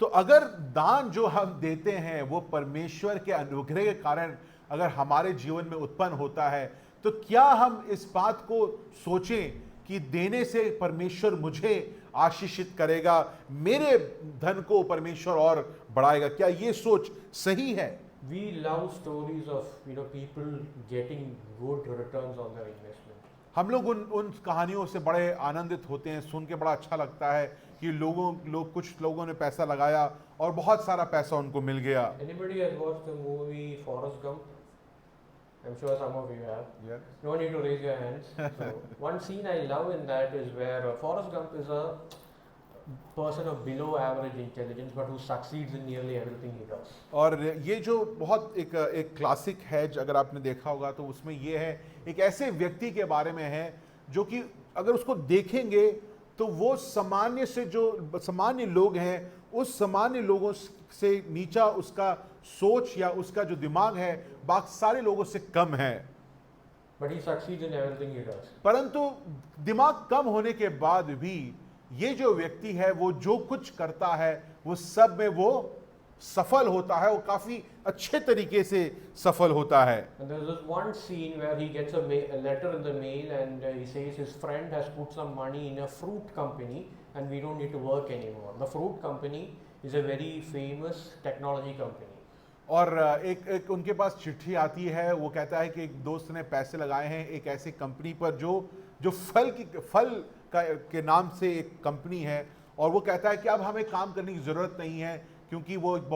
तो अगर दान जो हम देते हैं वो परमेश्वर के अनुग्रह के कारण अगर हमारे जीवन में उत्पन्न होता है तो क्या हम इस बात को सोचें कि देने से परमेश्वर मुझे आशीषित करेगा, मेरे धन को परमेश्वर और बढ़ाएगा? क्या ये सोच सही है? We love stories of people getting good returns on their investment. हम लोग उन कहानियों से बड़े आनंदित होते हैं, सुन के बड़ा अच्छा लगता है कि कुछ लोगों ने पैसा लगाया और बहुत सारा पैसा उनको मिल गया। Anybody has watched the movie Forrest Gump? I'm sure some of you have. Yeah. No need to raise your hands. So one scene I love in that is where Forrest Gump is a person of below average intelligence but who succeeds in nearly everything he does. और ये जो बहुत एक क्लासिक है, अगर आपने देखा होगा तो उसमें ये है एक ऐसे व्यक्ति के बारे में है जो कि अगर उसको देखेंगे तो वो सामान्य से जो सामान्य लोग हैं उस सामान्य लोगों से नीचा उसका सोच या उसका जो दिमाग है बाकी सारे लोगों से कम है, But he succeeds in everything he does. परंतु दिमाग कम होने के बाद भी ये जो व्यक्ति है वो जो कुछ करता है वो सब में वो सफल होता है वो काफी अच्छे तरीके से सफल होता है। And there's this one scene where he gets a letter in the mail, and he says his friend has put some money in a fruit company and we don't need to work anymore. The fruit company is a very famous technology company. और एक उनके पास चिट्ठी आती है, वो कहता है कि एक दोस्त ने पैसे लगाए हैं एक ऐसी कंपनी पर जो फल के नाम से एक कंपनी है, और वो कहता है कि अब हमें काम करने की ज़रूरत नहीं है क्योंकि वो एक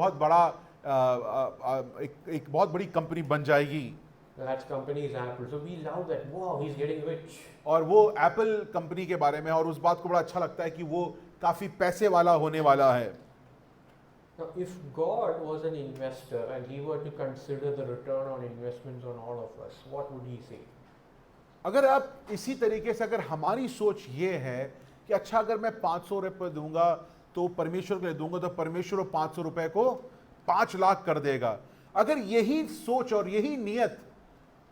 बहुत बड़ी कंपनी बन जाएगी। That company is Apple. So we love that. Wow, he's getting rich. और वो एप्पल कंपनी के बारे में, और उस बात को बड़ा अच्छा लगता है कि वो काफ़ी पैसे वाला होने वाला है। Now, if God was an investor and he were to consider the return on investments on all of us, what would he say? अगर आप इसी तरीके से, अगर हमारी सोच ये है कि अच्छा अगर मैं 500 रुपये दूंगा तो परमेश्वर के लिए दूंगा तो परमेश्वर वो 500 रुपये को 5 लाख कर देगा, अगर यही सोच और यही नियत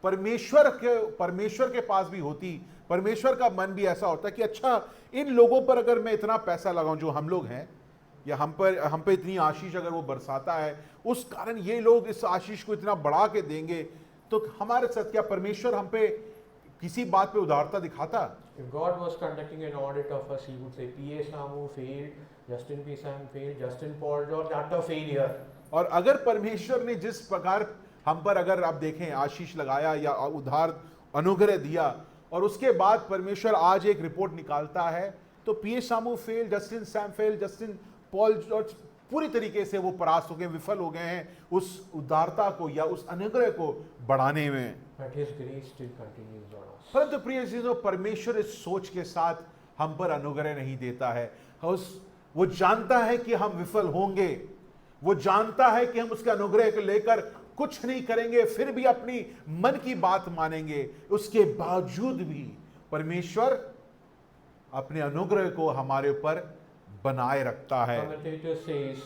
परमेश्वर के पास भी होती, परमेश्वर का मन भी ऐसा होता कि अच्छा इन लोगों पर अगर मैं इतना पैसा लगाऊं जो हम लोग हैं, या हम पे इतनी आशीष अगर वो बरसाता है, उस कारण ये लोग इस आशीष को इतना बढ़ा के देंगे, तो हमारे साथ क्या परमेश्वर हम पे किसी बात पे उदारता दिखाता? If God was conducting an audit of us, he would say, P.A. Samu failed, Justin P. Sam failed, Justin Paul George, utter failure. और अगर परमेश्वर ने जिस प्रकार हम पर, अगर आप देखें, आशीष लगाया या उधार अनुग्रह दिया, और उसके बाद परमेश्वर आज एक रिपोर्ट निकालता है, तो पीए सामू fail, Justin Sam fail, Justin Paul George पूरी तरीके से वो परास्त हो गए, विफल हो गए हैं उस उदारता को या उस अनुग्रह को बढ़ाने में। But his grace still continues on us. परंतु प्रिय चीजों, परमेश्वर इस सोच के साथ हम पर अनुग्रह नहीं देता है। वो जानता है कि हम विफल होंगे, वो जानता है कि हम उसके अनुग्रह को लेकर कुछ नहीं करेंगे, फिर भी अपनी मन की बात मानेंगे, उसके बावजूद भी परमेश्वर अपने अनुग्रह को हमारे ऊपर बनाए रखता है। Commentator says,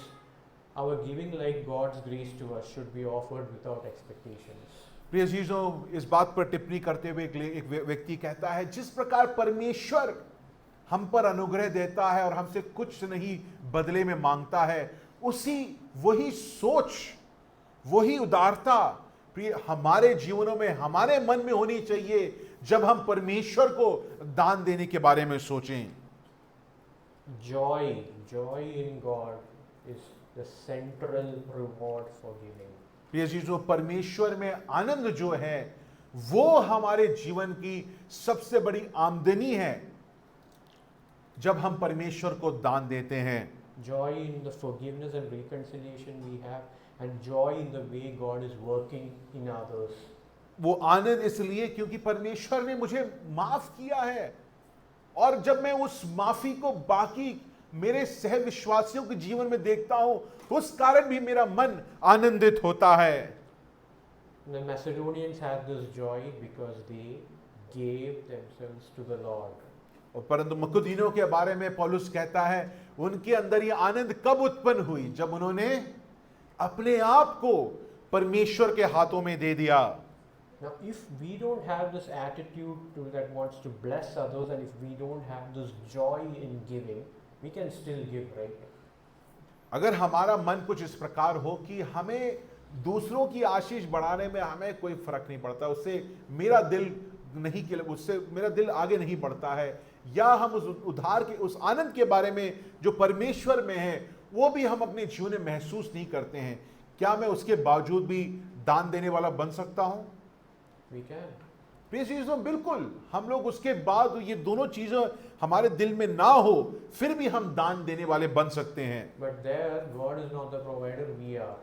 our giving like God's grace to us should be offered without expectations. प्रिय चीजों, इस बात पर टिप्पणी करते हुए एक व्यक्ति कहता है, जिस प्रकार परमेश्वर हम पर अनुग्रह देता है और हमसे कुछ नहीं बदले में मांगता है, वही सोच, वही उदारता प्रिय हमारे जीवनों में, हमारे मन में होनी चाहिए जब हम परमेश्वर को दान देने के बारे में सोचें। Joy in God is the central reward for giving. प्रिय चीजों, परमेश्वर में आनंद जो है वो हमारे जीवन की सबसे बड़ी आमदनी है जब हम परमेश्वर को दान देते हैं। Joy in the forgiveness and reconciliation we have, and joy in the way God is working in others. वो आनंद इसलिए क्योंकि परमेश्वर ने मुझे माफ किया है, और जब मैं उस माफी को बाकी मेरे सह विश्वासियों के जीवन में देखता हूं, उस कारण भी मेरा मन आनंदित होता है। The Macedonians had this joy because they gave themselves to the Lord. और परंतु मकुदीनों के बारे में पौलुस कहता है, उनके अंदर ये आनंद कब उत्पन्न हुई? जब उन्होंने अपने आप को परमेश्वर के हाथों में दे दिया। Now, if we don't have this attitude that wants to bless others, and if we don't have this joy in giving, we can still give, right? अगर हमारा मन कुछ इस प्रकार हो कि हमें दूसरों की आशीष बढ़ाने में हमें कोई फर्क नहीं पड़ता, उससे मेरा दिल आगे नहीं बढ़ता है, या हम उस उधार के, उस आनंद के बारे में जो परमेश्वर में है वो भी हम अपने जीवन में महसूस नहीं करते हैं, क्या मैं उसके बावजूद भी दान देने वाला बन सकता हूं? We can. प्रिय चीजों, बिल्कुल हम लोग उसके बाद ये दोनों चीजें हमारे दिल में ना हो फिर भी हम दान देने वाले बन सकते हैं। But there, God is not the provider, we are.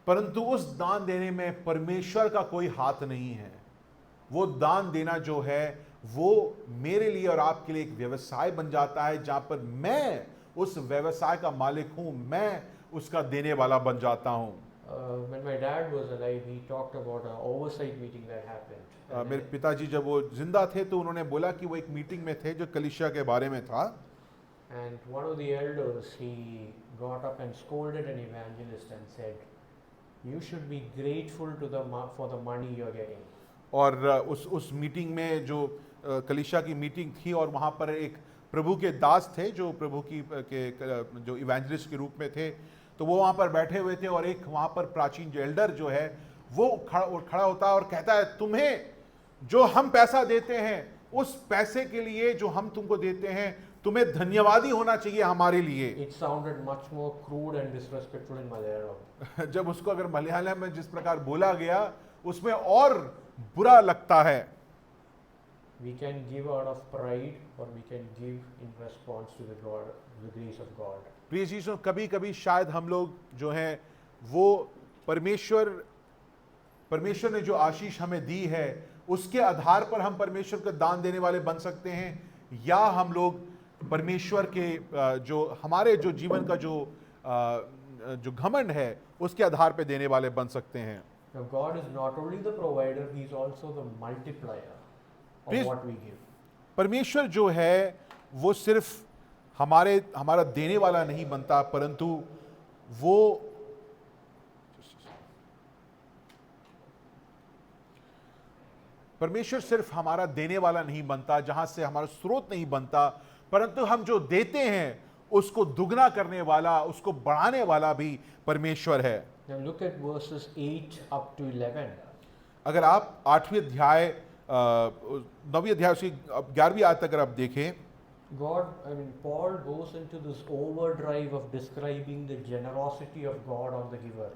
परंतु उस दान देने में परमेश्वर का कोई हाथ नहीं है। वो दान देना जो है वो मेरे लिए और आपके लिए एक व्यवसाय बन जाता है, जहां पर मैं उस व्यवसाय का मालिक हूं, मैं उसका देने वाला बन जाता हूं। When my dad was alive, he talked about an oversight meeting that happened. मेरे पिताजी जब वो जिंदा थे तो उन्होंने बोला कि वो एक मीटिंग में थे जो कलीसिया के बारे में था। And one of the elders, he got up and scolded an evangelist and said, "You should be grateful for the money you're getting." और उस मीटिंग में जो कलीसिया की मीटिंग थी, और वहाँ पर एक प्रभु के दास थे जो प्रभु की जो इवेंजलिस्ट के रूप में थे, तो वो वहां पर बैठे हुए थे और एक वहां पर प्राचीन जो एल्डर जो है वो खड़ा होता है और कहता है, तुम्हें जो हम पैसा देते हैं उस पैसे के लिए जो हम तुमको देते हैं, तुम्हें धन्यवादी होना चाहिए हमारे लिए। It sounded much more crude and disrespectful in Malayalam. जब उसको अगर मलयालम में जिस प्रकार बोला गया उसमें और बुरा लगता है। We can give out of pride or we can give in response to the grace of God. प्रिय चीजों, कभी कभी शायद हम लोग जो हैं वो परमेश्वर ने जो आशीष हमें दी है उसके आधार पर हम परमेश्वर को दान देने वाले बन सकते हैं, या हम लोग परमेश्वर के जो हमारे जो जीवन का जो घमंड है उसके आधार पे देने वाले बन सकते हैं। Now God is not only the provider, He is also the multiplier of Please. what we give. परमेश्वर जो है वो सिर्फ हमारा देने वाला नहीं बनता, परंतु वो परमेश्वर सिर्फ हमारा देने वाला नहीं बनता, जहां से हमारा स्रोत नहीं बनता, परंतु हम जो देते हैं उसको दुगना करने वाला, उसको बढ़ाने वाला भी परमेश्वर है। Now look at verses 8 up to 11. अगर आप 9वीं अध्याय से 11वीं आयत अगर आप देखें, Paul goes into this overdrive of describing the generosity of God on the giver.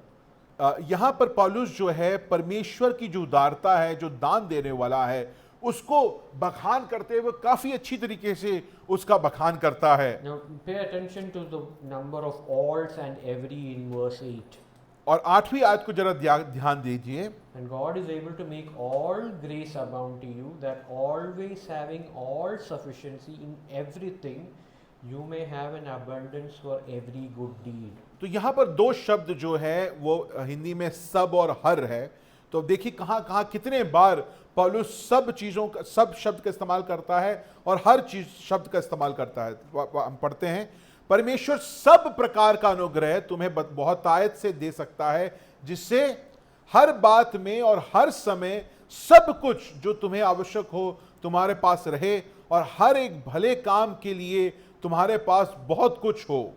यहां पर पौलुस जो है परमेश्वर की जो उदारता है, जो दान देने वाला है, उसको बखान करते हुए काफी अच्छी तरीके से उसका बखान करता है। Now pay attention to the number of alls and every in verse 8. और 8वीं आयत को जरा ध्यान दीजिए। And God is able to make all grace abound to you, that always having all sufficiency in everything, you may have an abundance for every good deed. तो यहाँ पर दो शब्द जो है वो हिंदी में सब और हर है। तो देखिए कहाँ कितने बार पौलुस सब शब्द का इस्तेमाल करता है और हर चीज शब्द का इस्तेमाल करता है। हम पढ़ते हैं, परमेश्वर सब प्रकार का अनुग्रह तुम्हें बहुतायत से दे सकता है, जिससे हर बात में और हर समय सब कुछ जो तुम्हें आवश्यक हो तुम्हारे पास रहे, और हर एक भले काम के लिए तुम्हारे पास बहुत कुछ हो।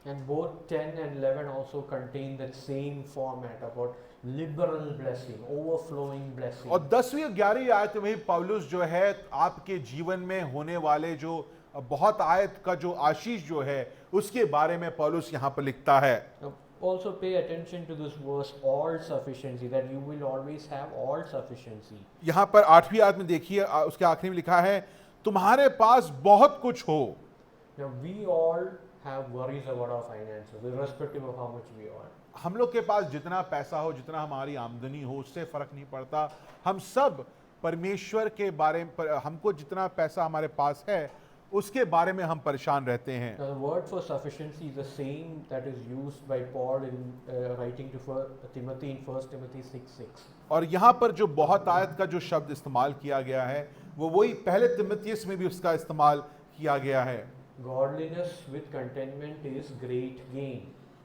And both 10 and 11 also contain that same format about liberal blessing, overflowing blessing. और 10वीं और 11वीं आयत में पौलुस जो है आपके जीवन में होने वाले जो बहुत आयत का जो आशीष जो है उसके बारे में पौलुस यहाँ पर लिखता है। Now, also pay attention to this verse, all sufficiency, that you will always have all sufficiency. यहाँ पर 8वीं आयत में देखिए, उसके आखिरी में लिखा है, तुम्हारे पास बहुत कुछ हो। Now we all have worries about our finances, irrespective of how much we earn. हम लोग के पास जितना पैसा हो, जितना हमारी आमदनी हो, उससे फर्क नहीं पड़ता। हम सब परमेश्वर के बारे में हमको जितना पैसा हमारे पास है उसके बारे में हम परेशान रहते हैं। Now the word for sufficiency is the same that is used by Paul in writing to Timothy in 1 Timothy 6:6. और यहाँ पर जो बहुत आयत का जो शब्द इस्तेमाल किया गया है वो वही पहले तिमुथियुस में भी उसका इस्तेमाल किया गया है। Godliness with contentment is great gain.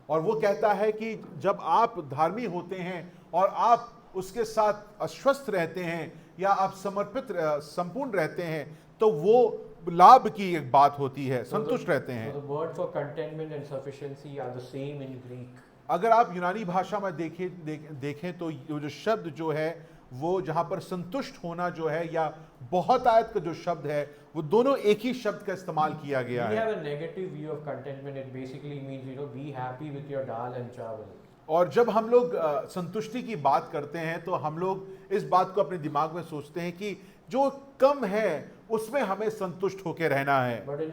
और वो कहता है कि जब आप धार्मिक होते हैं और आप उसके साथ आश्वस्त रहते हैं या आप संपूर्ण रहते हैं, तो वो लाभ की एक बात होती है, संतुष्ट रहते हैं। So the word for contentment and sufficiency are the same in Greek. अगर आप यूनानी भाषा में देखें तो ये जो शब्द जो है वो जहाँ पर संतुष्ट होना जो है या बहुत आयत का जो शब्द है वो दोनों एक ही शब्द का इस्तेमाल किया गया We है। have a negative view of contentment. It basically means, be happy with your dal and chawal. और जब हम लोग संतुष्टि की बात करते हैं तो हम लोग इस बात को अपने दिमाग में सोचते हैं कि जो कम है उसमें हमें संतुष्ट होकर रहना है। But in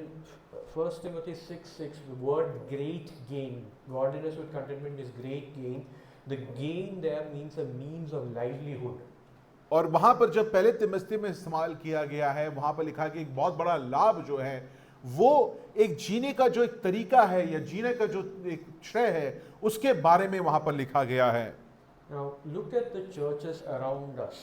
1 Timothy 6:6, the word great gain, godliness with contentment is great gain. The gain there means a means of livelihood. और वहां पर जब पहले तिमुथियुस में इस्तेमाल किया गया है, वहां पर लिखा कि एक बहुत बड़ा लाभ जो है वो एक जीने का जो एक तरीका है या जीने का जो एक श्रेय है उसके बारे में वहां पर लिखा गया है। Now look at the churches around us,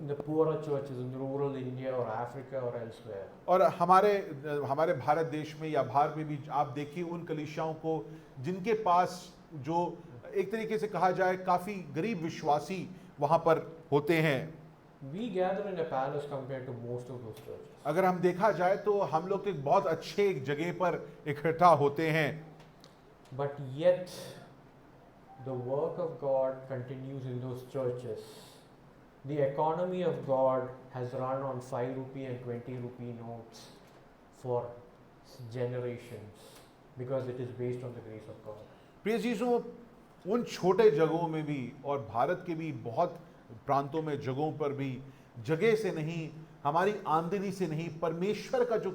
the poorer churches in rural India or Africa or elsewhere. और हमारे भारत देश में या बाहर में भी आप देखिए उन कलीसियाओं को जिनके पास जो एक तरीके से कहा जाए काफी गरीब विश्वासी वहां पर होते हैं। We gather in a palace compared to most of those churches. अगर हम देखा जाए तो हम लोग एक बहुत अच्छे एक जगह पर इकट्ठा होते हैं, But yet the work of God continues in those churches. The economy of God has run on 5 rupee and 20 rupee notes for generations because it is based on the grace of God. प्रिय चीज़ों, उन छोटे जगहों में भी और भारत के भी बहुत प्रांतों में जगहों पर भी जगह से नहीं, हमारी आमदनी से नहीं, परमेश्वर का जो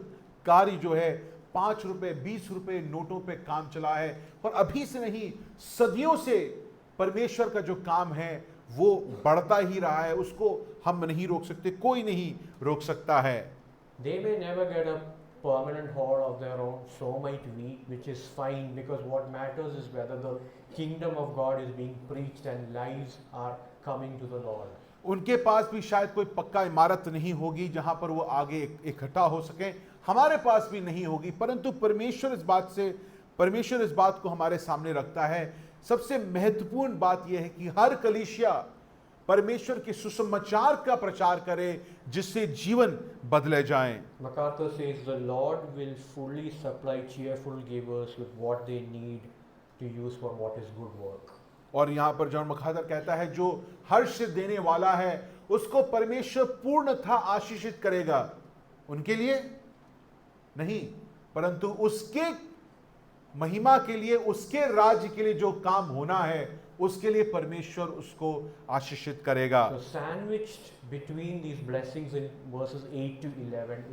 कार्य जो है 5 रुपए 20 रुपए नोटों पे काम चला है और अभी से नहीं सदियों से परमेश्वर का जो काम है वो बढ़ता ही रहा है, उसको हम नहीं रोक सकते, कोई नहीं रोक सकता है। They may never get a permanent hall of their own, so might we, which is fine because what matters is whether the kingdom of God is being preached and lives are coming to the Lord. उनके पास भी शायद कोई पक्का इमारत नहीं होगी जहां पर वो आगे इकट्ठा हो सके, हमारे पास भी नहीं होगी, परंतु परमेश्वर इस बात को हमारे सामने रखता है। सबसे महत्वपूर्ण बात यह है कि हर कलीसिया परमेश्वर के सुसमाचार का प्रचार करे जिससे जीवन बदले जाएं। MacArthur says the Lord will fully supply cheerful givers with what they need to use for what is good work. और यहाँ पर जॉन मकार्थर कहता है जो हर्ष देने वाला है उसको परमेश्वर पूर्णतः आशीषित करेगा, उनके लिए नहीं परंतु उसके महिमा के लिए, उसके राज्य के लिए जो काम होना है उसके लिए परमेश्वर उसको आशीषित करेगा। So sandwiched between these blessings in verses 8 to 11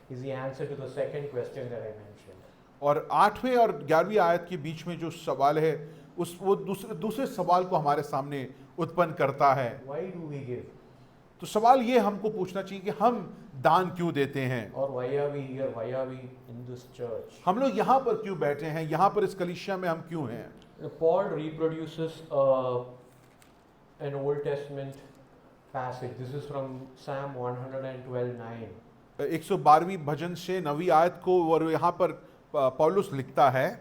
is the answer to the second question that I mentioned. और 8वें और 11वीं आयत के बीच में जो सवाल है वो दूसरे सवाल को हमारे सामने उत्पन्न करता है। Why do we give? तो सवाल ये हमको पूछना चाहिए कि हम दान क्यों देते हैं, Or why are we here? Why are we in this church? हम लोग यहाँ पर क्यों बैठे हैं, यहाँ पर इस कलीसिया में हम क्यों हैं। Paul reproduces an Old Testament passage. This is from Psalm 112:9. 112वीं भजन से 9वीं आयत को और यहाँ पर पौलुस लिखता है,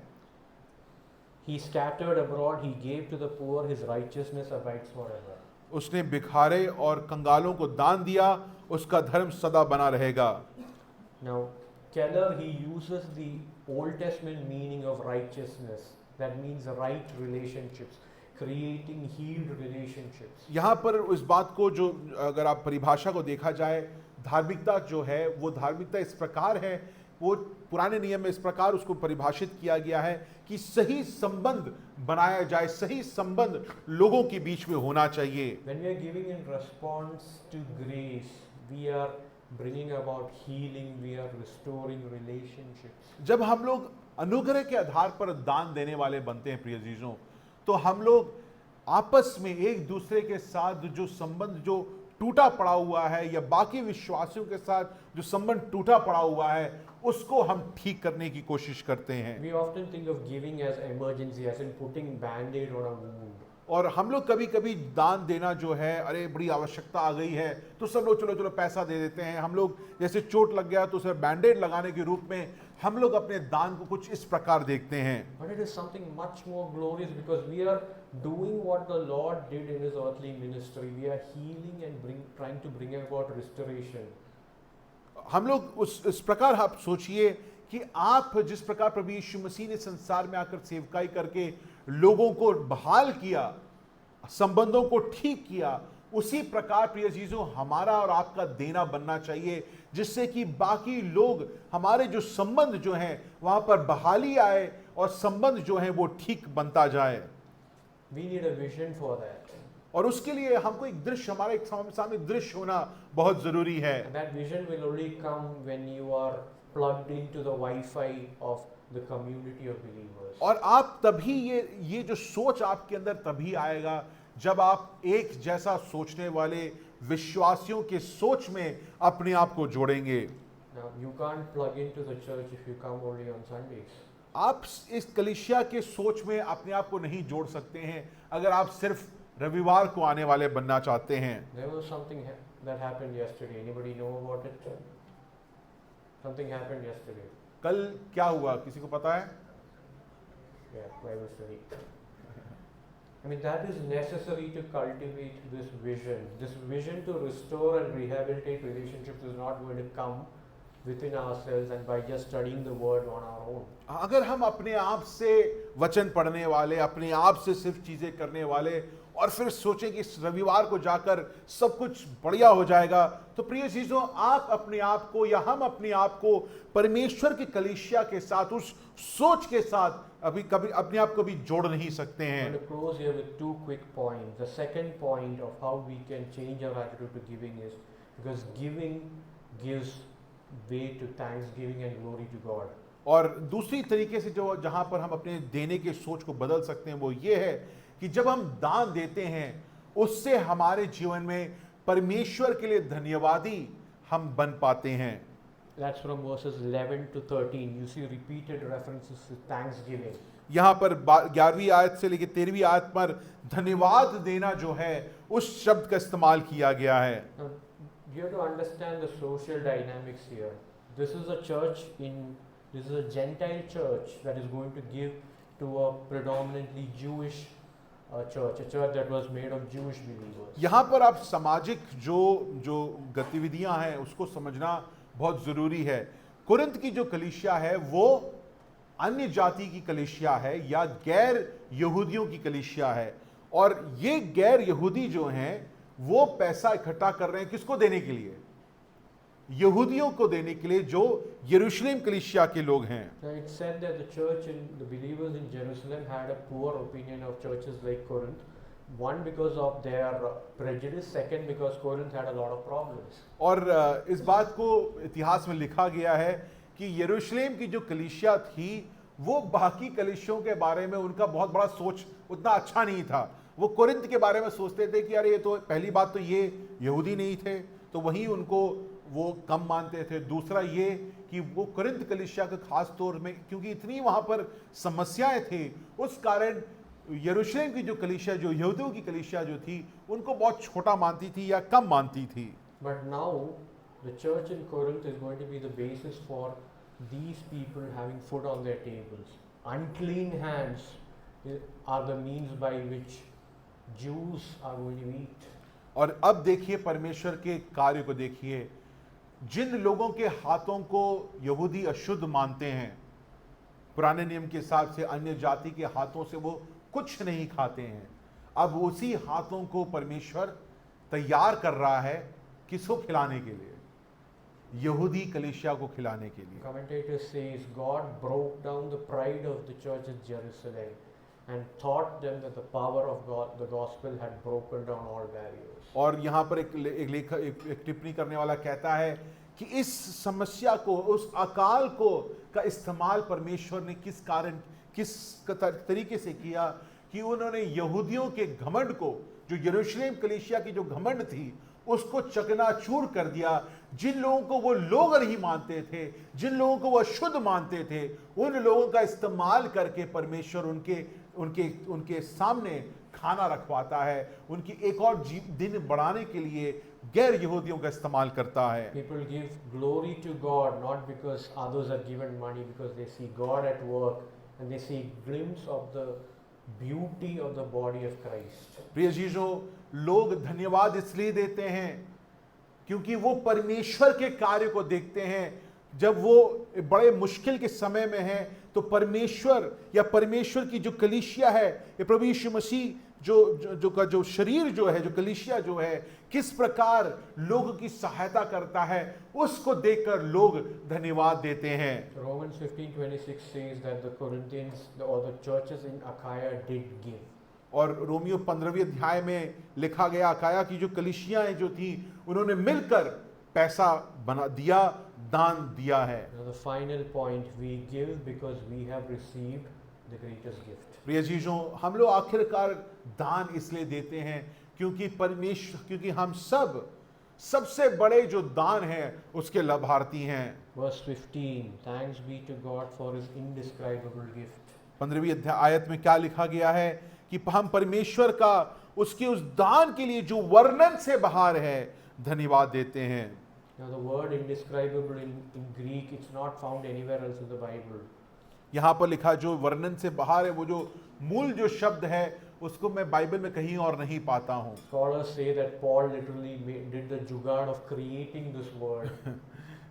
He scattered abroad, he gave to the poor, his righteousness abides forever. उसने भिखारे और कंगालों को दान दिया, उसका धर्म सदा बना रहेगा। Now, Keller, he uses the Old Testament meaning of righteousness. That means right relationships, creating healed relationships. यहाँ पर इस बात को जो अगर आप परिभाषा को देखा जाए, धार्मिकता जो है वो धार्मिकता इस प्रकार है, वो पुराने नियम में इस प्रकार उसको परिभाषित किया गया है कि सही संबंध बनाया जाए, सही संबंध लोगों के बीच में होना चाहिए। When we are giving in response to grace, we are bringing about healing, we are restoring relationships. जब हम लोग अनुग्रह के आधार पर दान देने वाले बनते हैं प्रिय जीजों, तो हम लोग आपस में एक दूसरे के साथ जो संबंध जो टूटा पड़ा हुआ है या बाकी विश्वासियों के साथ जो संबंध टूटा पड़ा हुआ है उसको हम ठीक करने की कोशिश करते हैं। We often think of giving as emergency, as in putting band-aid on a wound. और हम लोग कभी कभी दान देना जो है, अरे बड़ी आवश्यकता आ गई है तो सब लोग चलो चलो पैसा दे देते हैं। हम लोग जैसे चोट लग गया तो उसे बैंडेड लगाने के रूप में हम लोग अपने दान को कुछ इस प्रकार देखते हैं। But it is something much more glorious because we are doing what the Lord did in his earthly ministry. We are healing and trying to bring about restoration. हम लोग इस प्रकार आप सोचिए कि आप जिस प्रकार प्रभु यीशु मसीह ने संसार में आकर सेवकाई करके लोगों को बहाल किया, संबंधों को ठीक किया, उसी प्रकार प्रिय चीजों हमारा और आपका देना बनना चाहिए जिससे कि बाकी लोग हमारे जो संबंध जो हैं वहां पर बहाली आए और संबंध जो है वो ठीक बनता जाए। We need a vision for that. और उसके लिए हमको एक दृश्य, हमारे एक सामने दृश्य होना बहुत जरूरी है। And that vision will only come when you are plugged into the Wi-Fi of the community of believers. और आप तभी ये जो सोच आपके अंदर तभी आएगा जब आप एक जैसा सोचने वाले विश्वासियों के सोच में अपने आप को जोड़ेंगे। Now you can't plug into the church if you come only on Sundays. आप इस कलीसिया के सोच में अपने आप को नहीं जोड़ सकते हैं अगर आप सिर्फ रविवार को आने वाले बनना चाहते हैं। There was something that happened yesterday. Anybody know about it? Something happened yesterday. कल क्या हुआ, किसी को पता है? Yeah, Bible study. I mean, that is necessary to cultivate this vision. This vision to restore and rehabilitate relationships is not going to come within ourselves and by just studying the word on our own. अगर हम अपने आप से वचन पढ़ने वाले, अपने आप से सिर्फ चीजें करने वाले और फिर सोचें कि इस रविवार को जाकर सब कुछ बढ़िया हो जाएगा, तो प्रिय चीजों, आप अपने आप को या हम अपने आप को परमेश्वर की कलीसिया के साथ, उस सोच के साथ अभी कभी अपने आप को भी जोड़ नहीं सकते I'm हैं। going to close here with two quick points. The second point of how we can change our attitude to giving is because giving gives way to thanksgiving and glory to God. और दूसरी तरीके से जो जहां पर हम अपने देने के सोच को बदल सकते हैं वो ये है कि जब हम दान देते हैं उससे हमारे जीवन में परमेश्वर के लिए धन्यवादी हम बन पाते हैं। That's from verses 11 to 13. You see repeated references to thanksgiving. यहाँ पर 11वीं आयत से लेकर 13वीं आयत पर धन्यवाद देना जो है उस शब्द का इस्तेमाल किया गया है। Now, you have to understand the social dynamics here. This is a church this is a Gentile church that is going to give to a predominantly Jewish church, a church that was made of Jewish believers. यहाँ पर आप सामाजिक जो गतिविधियां हैं उसको समझना बहुत जरूरी है। कुरिन्थ की जो कलीसिया है वो अन्य जाति की कलीसिया है या गैर यहूदियों की कलीसिया है, और ये गैर यहूदी जो हैं वो पैसा इकट्ठा कर रहे हैं किसको देने के लिए? यहूदियों को देने के लिए जो यरूशलेम कलीसिया के लोग हैं। Now it said that the church and the believers in Jerusalem had a poor opinion of churches like Corinth. One because of their prejudice, second because Corinth had a lot of problems. और इस बात को इतिहास में लिखा गया है कि यरूशलेम की जो कलीसिया थी वो बाकी कलीसियों के बारे में उनका बहुत बड़ा सोच उतना अच्छा नहीं था। वो कोरिन्थ के बारे में सोचते थे कि अरे ये तो पहली बात तो ये यहूदी नहीं थे तो वही उनको वो कम मानते थे। दूसरा ये कि वो कोरिन्थ कलीसिया के खास तौर में क्योंकि इतनी वहां पर समस्याएं थी उस कारण यरूशलेम की जो कलीसिया, जो यहूदियों की कलीसिया जो थी, उनको बहुत छोटा मानती थी या कम मानती थी। But now the church in Corinth is going to be the basis for these people having food on their tables. Unclean hands are the means by which Jews are going to eat. और अब देखिए परमेश्वर के कार्य को देखिए, जिन लोगों के हाथों को यहूदी अशुद्ध मानते हैं, पुराने नियम के हिसाब से अन्य जाति के हाथों से वो कुछ नहीं खाते हैं, अब उसी हाथों को परमेश्वर तैयार कर रहा है किसको खिलाने के लिए? यहूदी कलीसिया को खिलाने के लिए। Commentator says God broke down the pride of the church in Jerusalem and taught them that the power of God, the gospel had broken down all barriers. और यहाँ पर एक टिप्पणी करने वाला कहता है कि इस समस्या को, उस अकाल को का इस्तेमाल परमेश्वर ने किस तरीके से किया कि उन्होंने यहूदियों के घमंड को, जो यरूशलेम कलीसिया की जो घमंड थी, उसको चकनाचूर कर दिया। जिन लोगों को वो लोग नहीं मानते थे, जिन लोगों को वो अशुद्ध मानते थे, उन लोगों का इस्तेमाल करके परमेश्वर उनके सामने खाना रखवाता है, उनकी एक और दिन बढ़ाने के लिए गैर यहूदियों का इस्तेमाल करता है। People give glory to God not because others are given money, because they see God at work and they see a glimpse of the beauty of the body of Christ. प्रिय चीजों, लोग धन्यवाद इसलिए देते हैं क्योंकि वो परमेश्वर के कार्य को देखते हैं। जब वो बड़े मुश्किल के समय में है तो परमेश्वर या परमेश्वर की जो कलीसिया है, ये प्रभु यीशु मसीह जो शरीर जो है, जो कलीसिया जो है, किस प्रकार लोगों की सहायता करता है, उसको देखकर लोग धन्यवाद देते हैं। Romans 15:26 says that the Corinthians or the churches in Achaia did give. और रोमियो 15वें अध्याय में लिखा गया अकाया की जो कलीसियाएं जो थी उन्होंने मिलकर पैसा बना दिया, दान दिया है। Now the final point, we give because we have received the greatest gift. प्रिय चीजों, हम लोग आखिरकार दान इसलिए देते हैं क्योंकि हम सबसे बड़े जो दान है उसके लाभार्थी हैं। Verse 15, thanks be to God for his indescribable gift. 15वीं आयत में क्या लिखा गया है कि हम परमेश्वर का उसके उस दान के लिए जो वर्णन से बाहर है धन्यवाद देते हैं। Now the word indescribable in Greek, it's not found anywhere else in the Bible. यहाँ पर लिखा जो वर्णन से बाहर है, वो जो मूल जो शब्द है उसको मैं बाइबल में कहीं और नहीं पाता हूँ। Scholars say that Paul literally did the jugaad of creating this word.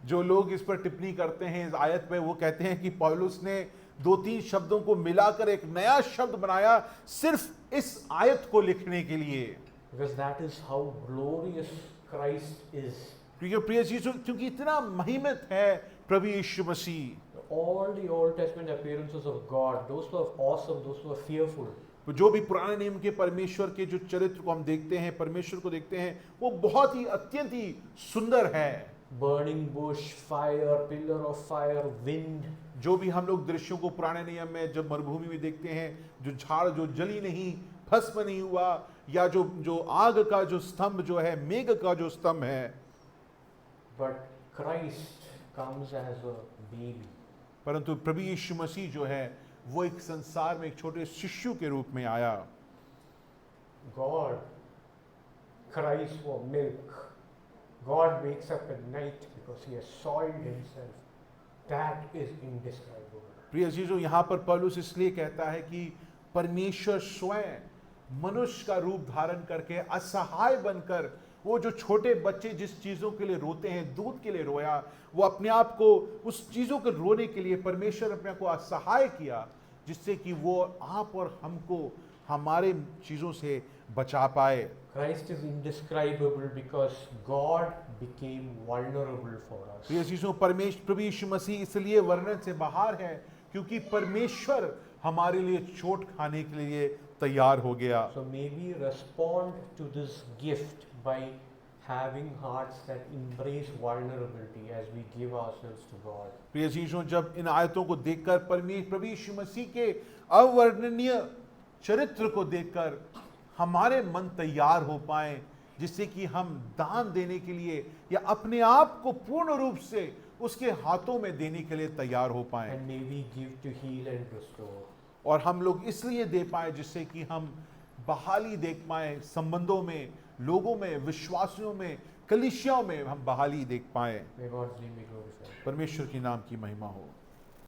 जो लोग इस पर टिप्पणी करते हैं इस आयत में, वो कहते हैं कि पौलुस ने 2-3 शब्दों को मिलाकर एक नया शब्द बनाया सिर्फ इस आयत को लिखने के लिए, because that is how glorious Christ is. क्योंकि प्रिय यीशु, क्योंकि इतना महिमित है प्रभु यीशु मसीह। All the Old Testament appearances of God, those were awesome, those were fearful. तो जो भी पुराने नियम के परमेश्वर के जो चरित्र को हम देखते हैं, परमेश्वर को देखते हैं, वो बहुत ही अत्यंत ही सुंदर है। Burning bush, fire, pillar of fire, wind. जो भी हम लोग दृश्यों को पुराने नियम में जब मरुभूमि में देखते हैं, जो झाड़ जो जली नहीं, भस्म नहीं हुआ, या जो आग का जो स्तंभ जो है, मेघ का जो स्तंभ है, But Christ comes as a baby. परंतु प्रभु यीशु मसीह जो है वो एक संसार में एक छोटे शिशु के रूप में आया। God cries for milk. God wakes up at night because he has soiled himself. That is indescribable. प्रिय चीजों, यहाँ पर पौलुस इसलिए कहता है कि परमेश्वर स्वयं मनुष्य का रूप धारण करके असहाय बनकर, वो जो छोटे बच्चे जिस चीजों के लिए रोते हैं, दूध के लिए रोया, वो अपने आप को उस चीजों के रोने के लिए परमेश्वर अपने को असहाय किया, जिससे कि वो आप और हमको हमारे चीजों से बचा पाए। Christ is indescribable because God became vulnerable for us. प्रिय चीजों, प्रभु यीशु मसीह इसलिए वर्णन से बाहर है क्योंकि परमेश्वर हमारे लिए चोट खाने के लिए तैयार हो गया। So may we respond to this gift by having hearts that embrace vulnerability as we give ourselves to God. प्रिय चीजों, जब इन आयतों को देखकर प्रभु यीशु मसीह के अवर्णनीय चरित्र को देखकर हमारे मन तैयार हो पाए, जिससे कि हम दान देने के लिए या अपने आप को पूर्ण रूप से उसके हाथों में देने के लिए तैयार हो पाए, And may we give to heal and restore. और हम लोग इसलिए दे पाए जिससे कि हम बहाली देख पाए, संबंधों में, लोगों में, विश्वासियों में, कलीसियाओं में हम बहाली देख पाए। May God's name be glorified. परमेश्वर के नाम की महिमा हो।